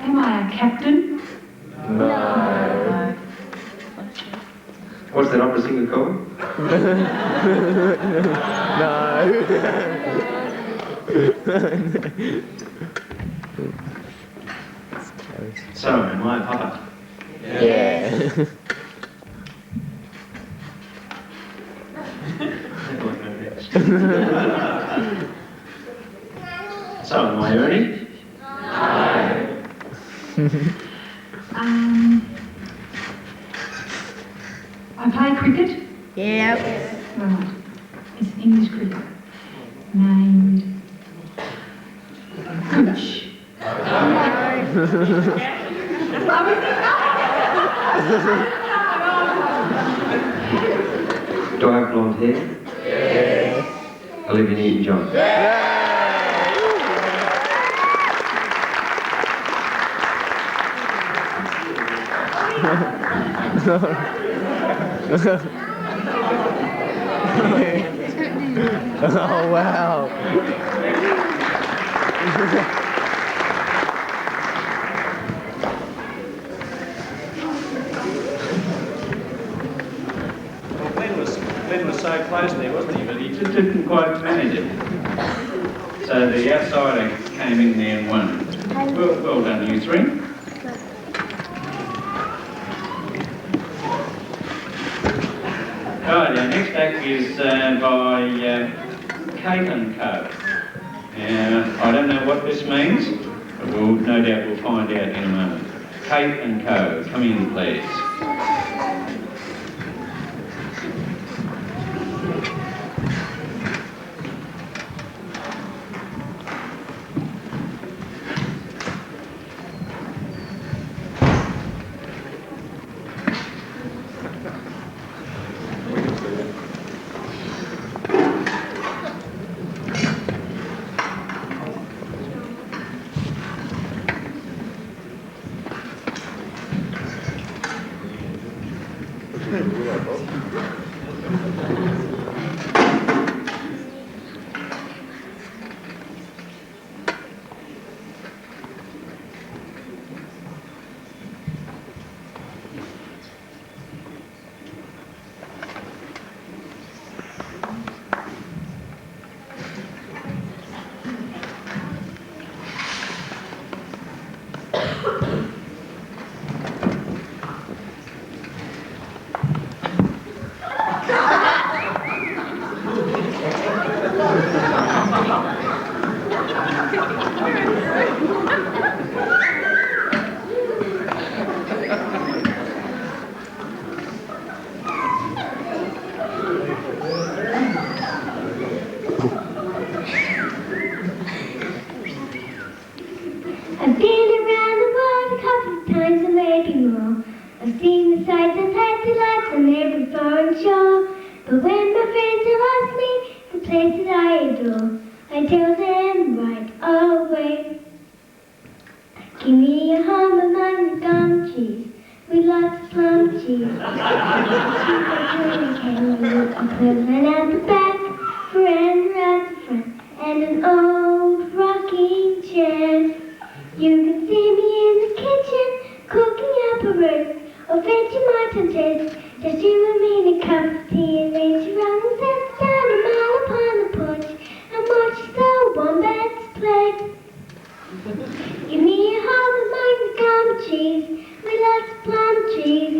Am I a captain? No. What's that opera singer called? So, am I a puppet? Yeah. So, am I Ernie? I play cricket. Yep. Right. It's English cricket. Named Gooch. Do I have blonde hair? Yes. Olivia Newton-John. Oh, wow. Ben was so close there, wasn't he? But he just didn't quite manage it. So the outsider came in there and won. Well done, you three. Right, our next act is by Kate and Co. I don't know what this means, but no doubt we'll find out in a moment. Kate and Co. Come in, please. times and maybe more. I've seen the sights and had the lights on every foreign shore. But when my friends have asked me the places I adore, I tell them right away. Give me a home among the gum trees with lots of plum trees. A pavilion at the back, veranda at the front, and an old rocking chair. You can see me in the kitchen, cooking up a roast of Vegemite and toast. Just you and me in a cup of tea, and then she runs and sits down a mile upon the porch and watches the wombats play. Give me a home among the gum trees with lots of plum trees.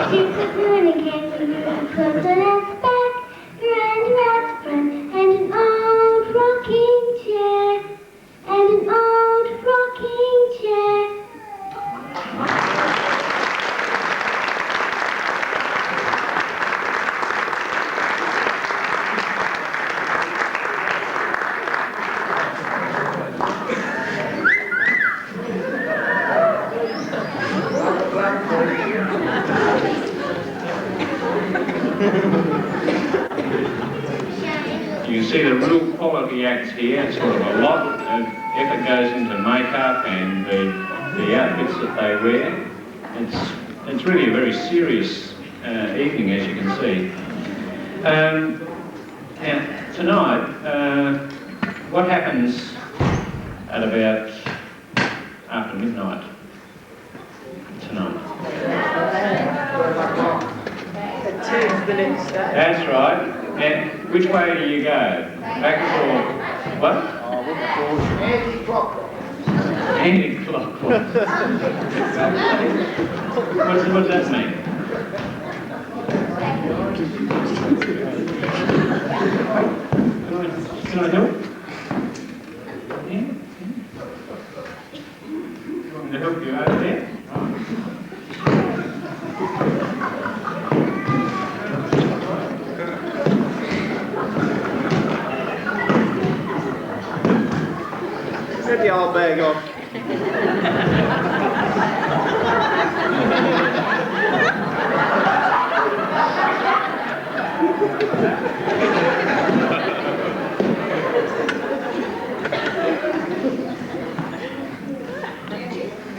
She's a pruning kangaroo, a closet at the back, veranda at the front, and an old rocking chair, and an old rocking chair. You can see the real quality acts here. Sort of a lot of effort goes into makeup and the outfits that they wear. It's really a very serious evening, as you can see. Now, tonight, what happens at about after midnight tonight? The next day. That's right. And which way do you go? Back or what? Anti-clockwise. Anti-clockwise. What does that mean? Can I help? Yeah? You want me to help you over there? Get the old bag off.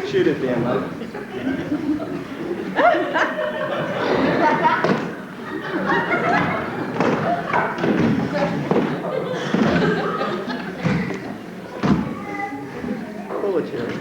Shoot it down, mate. Pull it, Jerry.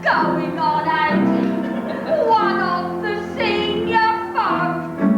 Going on 18, one of the senior folk.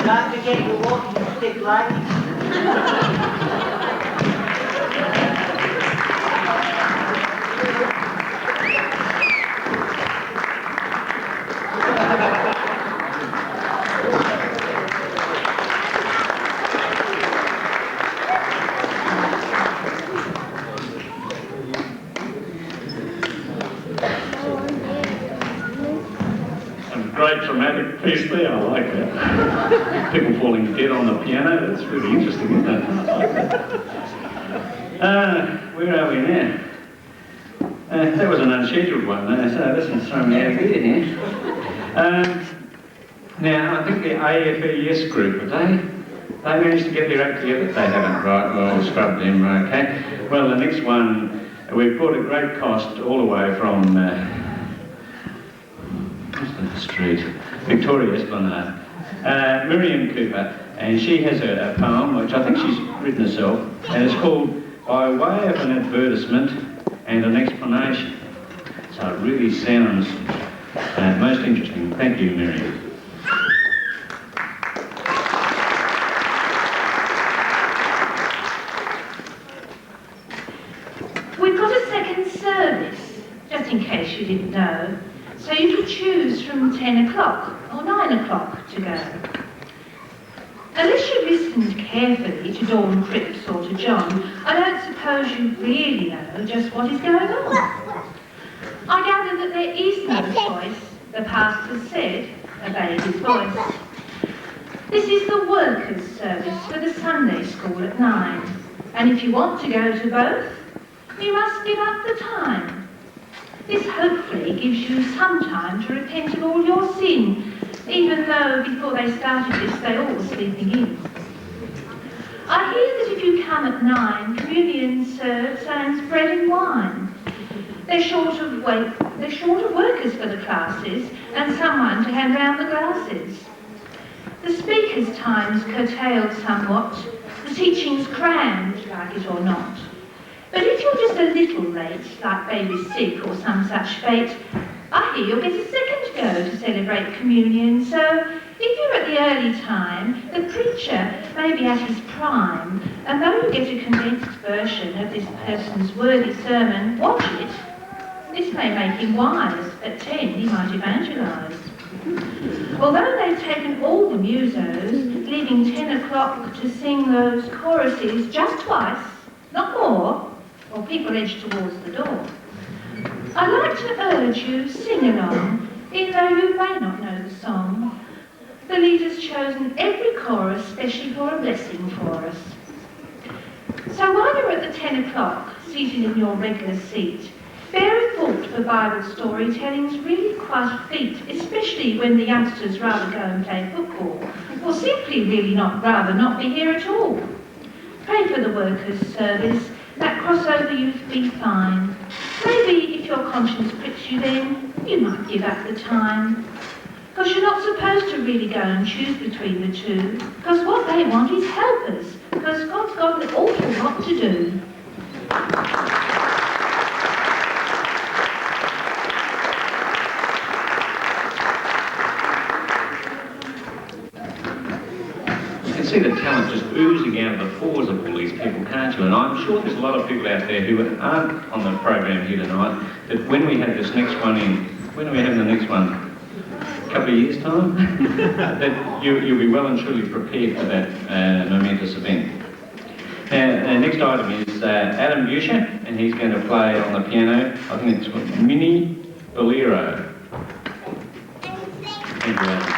Don't forget your walking stick, ladies. Great dramatic piece there, I like that. People falling dead on the piano, that's really interesting, isn't it? I like that. Where are we now? That was an unscheduled one, so this one's throwing me out of gear here. Now, I think the AFES group, they managed to get their act together? They haven't, right? Well, we'll scrub them, okay. Well, the next one, we've brought a great cost all the way from... Street, Victoria Esplanade. Miriam Cooper, and she has a poem which I think she's written herself, and it's called By Way of an Advertisement and an Explanation. So it really sounds most interesting. Thank you, Miriam. We've got a second service, just in case you didn't know. So you could choose from 10 o'clock or 9 o'clock to go. Unless you listened carefully to Dawn Cripps or to John, I don't suppose you really know just what is going on. I gather that there is no choice, the pastor said, obeyed his voice. This is the workers' service for the Sunday school at 9. And if you want to go to both, you must give up the time. This hopefully gives you some time to repent of all your sin, even though before they started this they all were sleeping in. I hear that if you come at 9, communion serves sans bread and wine. They're short of workers for the classes and someone to hand round the glasses. The speakers' time's curtailed somewhat, the teaching's crammed, like it or not. But if you're just a little late, like baby's sick or some such fate, I hear you'll get a second go to celebrate communion. So if you're at the early time, the preacher may be at his prime, and though you get a condensed version of this person's worthy sermon, watch it. This may make him wise. At 10 he might evangelise. Although they've taken all the musos, leaving 10 o'clock to sing those choruses just twice, not more, or people edge towards the door. I'd like to urge you, sing along, even though you may not know the song. The leader's chosen every chorus specially for a blessing for us. So while you're at the 10 o'clock, seated in your regular seat, bear a thought for Bible storytelling's really quite a feat, especially when the youngsters rather go and play football, or simply really rather not be here at all. Pray for the workers' service. That crossover youth be fine. Maybe if your conscience pricks you then, you might give up the time. Because you're not supposed to really go and choose between the two. Because what they want is helpers. Because God's got an awful lot to do. See the talent just oozing out of the pores of all these people, can't you? And I'm sure there's a lot of people out there who aren't on the program here tonight, that when we have this next one when are we having the next one? A couple of years' time? that you'll be well and truly prepared for that momentous event. Now, the next item is Adam Buscher, and he's going to play on the piano, I think it's called Mini Bolero. Thank you, Adam.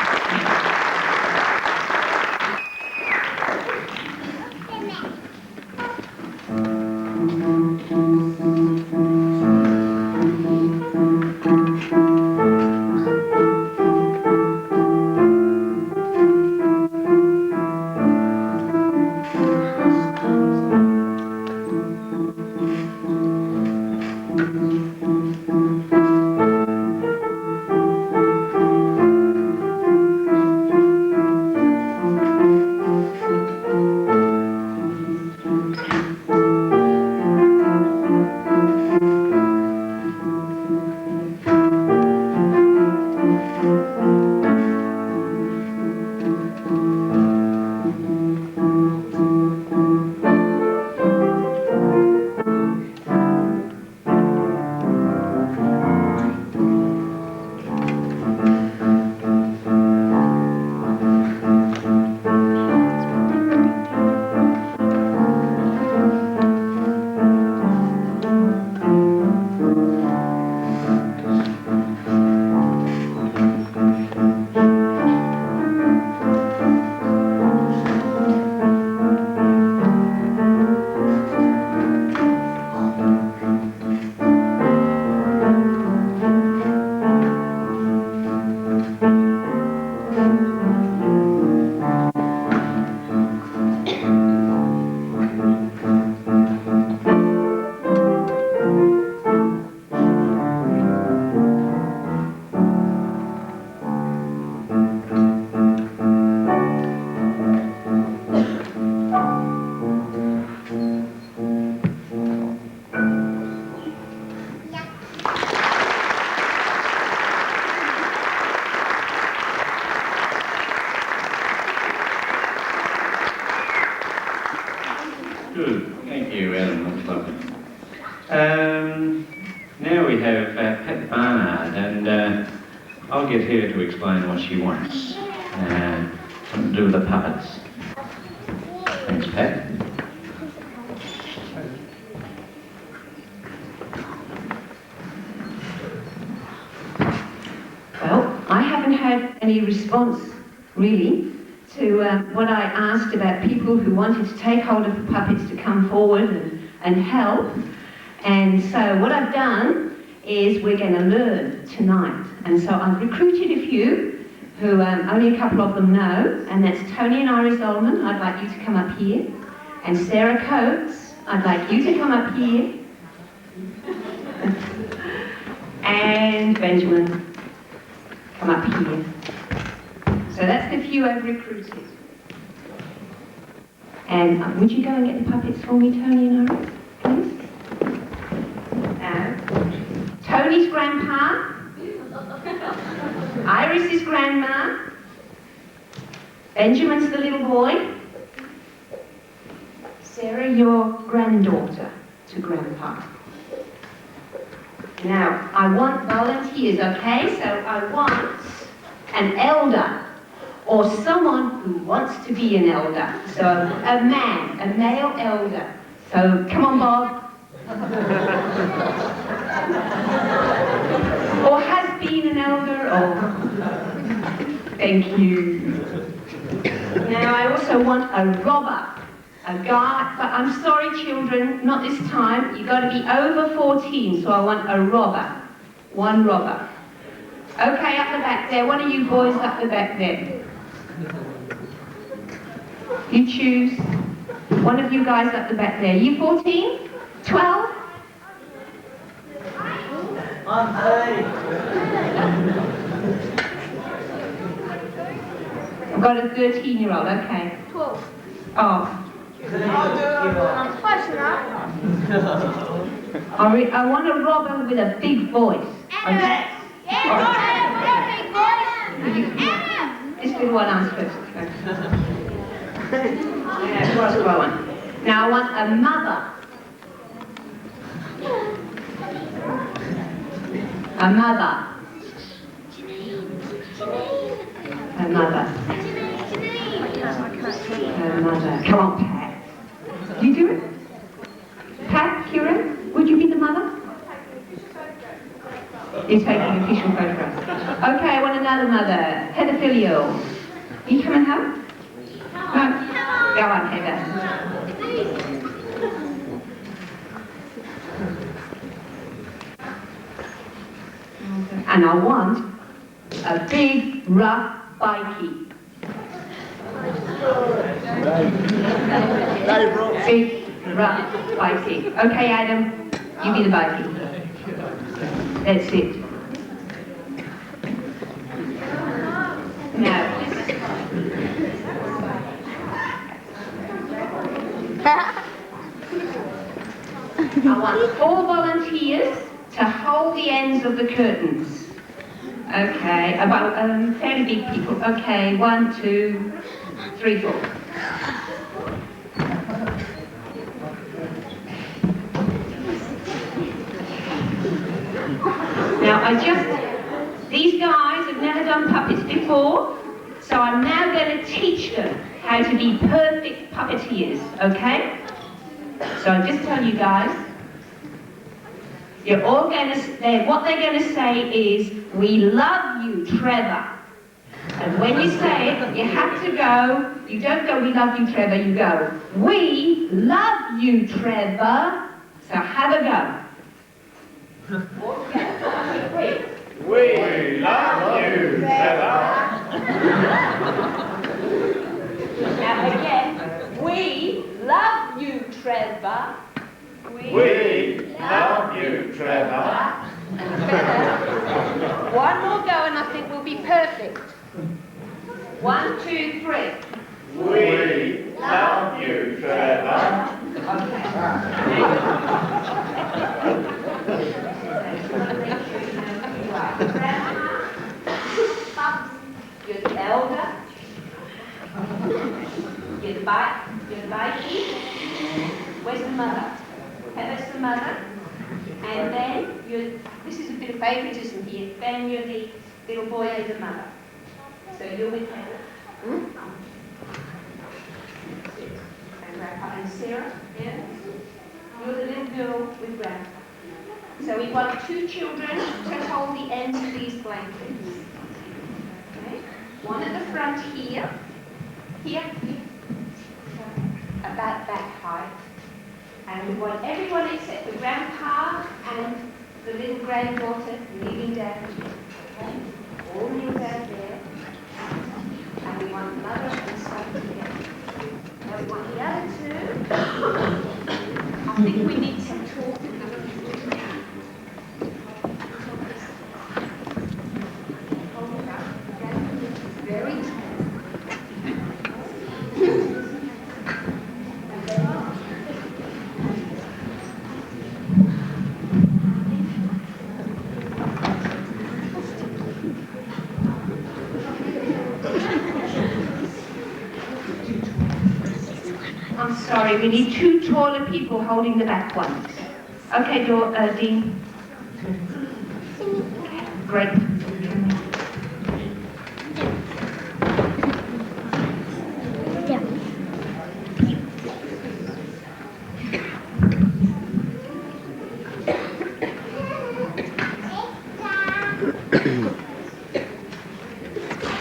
Good. Thank you, Adam. That's lovely. Now we have Pat Barnard, and I'll get her to explain what she wants. Something to do with the puppets. Thanks, Pat. Well, I haven't had any response, really, to what I asked about people who wanted to take hold of the puppets to come forward and help. And so what I've done is we're going to learn tonight. And so I've recruited a few who only a couple of them know, and that's Tony and Iris Olman. I'd like you to come up here. And Sarah Coates, I'd like you to come up here. And Benjamin, come up here. So that's the few I've recruited. And would you go and get the puppets for me, Tony and Iris, please? Tony's grandpa, Iris's grandma, Benjamin's the little boy, Sarah, your granddaughter to grandpa. Now, I want volunteers, okay? So I want an elder, or someone who wants to be an elder. So a man, a male elder. So come on, Bob. Or has been an elder, or... Thank you. Now, I also want a robber. A guy, but I'm sorry children, not this time. You've got to be over 14, so I want a robber. One robber. Okay, up the back there. One of you boys up the back there. You choose. One of you guys up the back there. You 14? 12? I'm 30. I've got a 13-year-old, okay. 12. Oh. I'm close enough. I want a robber with a big voice. Okay. This little one answers first. Yeah, what's going? Now I want a mother. A mother. A mother. A mother. Come on, Pat. You do it? Pat, Kira, would you be the mother? You're taking official photographs. Okay, I want another mother. Heather Filio. You coming home? No. Go on, Heather. And I want a big, rough bikie. Big, rough bikie. Okay, Adam, you be the bikie. That's it. Now, I want 4 volunteers to hold the ends of the curtains. Okay, about fairly big people. Okay, 1, 2, 3, 4. Now these guys have never done puppets before, so I'm now going to teach them how to be perfect puppeteers, okay? So I'll just tell you guys, you're all going to, what they're going to say is, "We love you, Trevor." And when you say it, you have to go, you don't go, "We love you, Trevor," you go, "We love you, Trevor." So have a go. We love you, Trevor. Now again, "We love you, Trevor." We love you, Trevor. One more go and I think we'll be perfect. 1, 2, 3. We love you, Trevor. You're the elder. You're the bikie. Where's the mother? Okay, that's the mother. And then this is a bit of favouritism here. Then you're the little boy with the mother. So you're with Heather. And Grandpa and Sarah. Yeah. You're the little girl with Grandpa. So we want 2 children to hold the ends of these blankets. Okay. One at the front here. Here. About that height. And we want everyone except the grandpa and the little granddaughter kneeling down here. Okay? All kneel down there. And we want mother and son together. Now we want the other 2. I think we need some talk. Very tall. I'm sorry, we need 2 taller people holding the back ones. Okay, Dean. Great.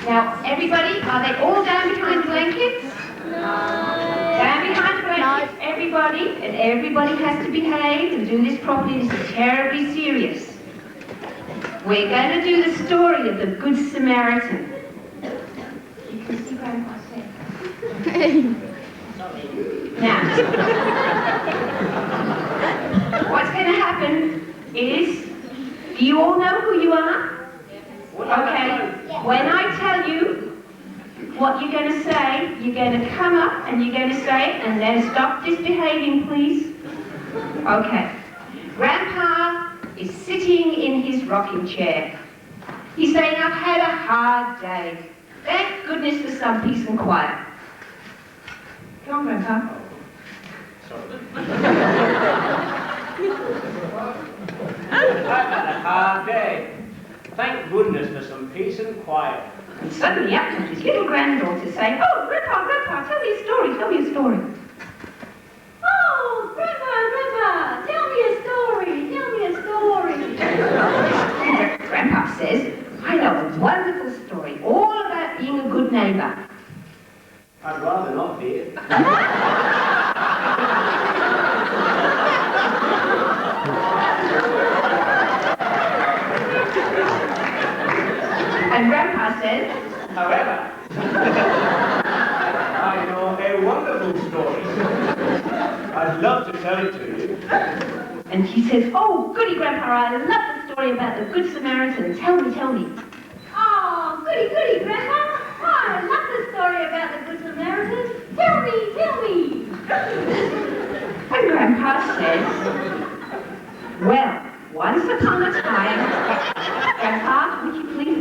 Now, everybody, are they all down behind the blankets? Down behind the blankets, everybody, and everybody has to behave and do this properly. This is terribly serious. We're going to do the story of the Good Samaritan. You can see Grandpa's head. Now, what's going to happen is, do you all know who you are? Okay, when I tell you what you're going to say, you're going to come up and you're going to say it, and then stop misbehaving, please. Okay. Grandpa is sitting in his rocking chair. He's saying, I've had a hard day. Thank goodness for some peace and quiet. Come on, Grandpa. I've had a hard day. Thank goodness for some peace and quiet. And suddenly up comes his little granddaughter saying, oh, Grandpa, tell me a story. Oh, Grandpa, tell me a story. Grandpa says, I know a wonderful story, all about being a good neighbour. I'd rather not be it. And Grandpa says, however, I know a wonderful story. I'd love to tell it to you. and he says, oh, goody, Grandpa, I love the story about the Good Samaritan. Tell me. Oh, goody, Grandpa. Oh, I love the story about the Good Samaritan. Tell me. And Grandpa says, well, once upon a time, Grandpa, would you please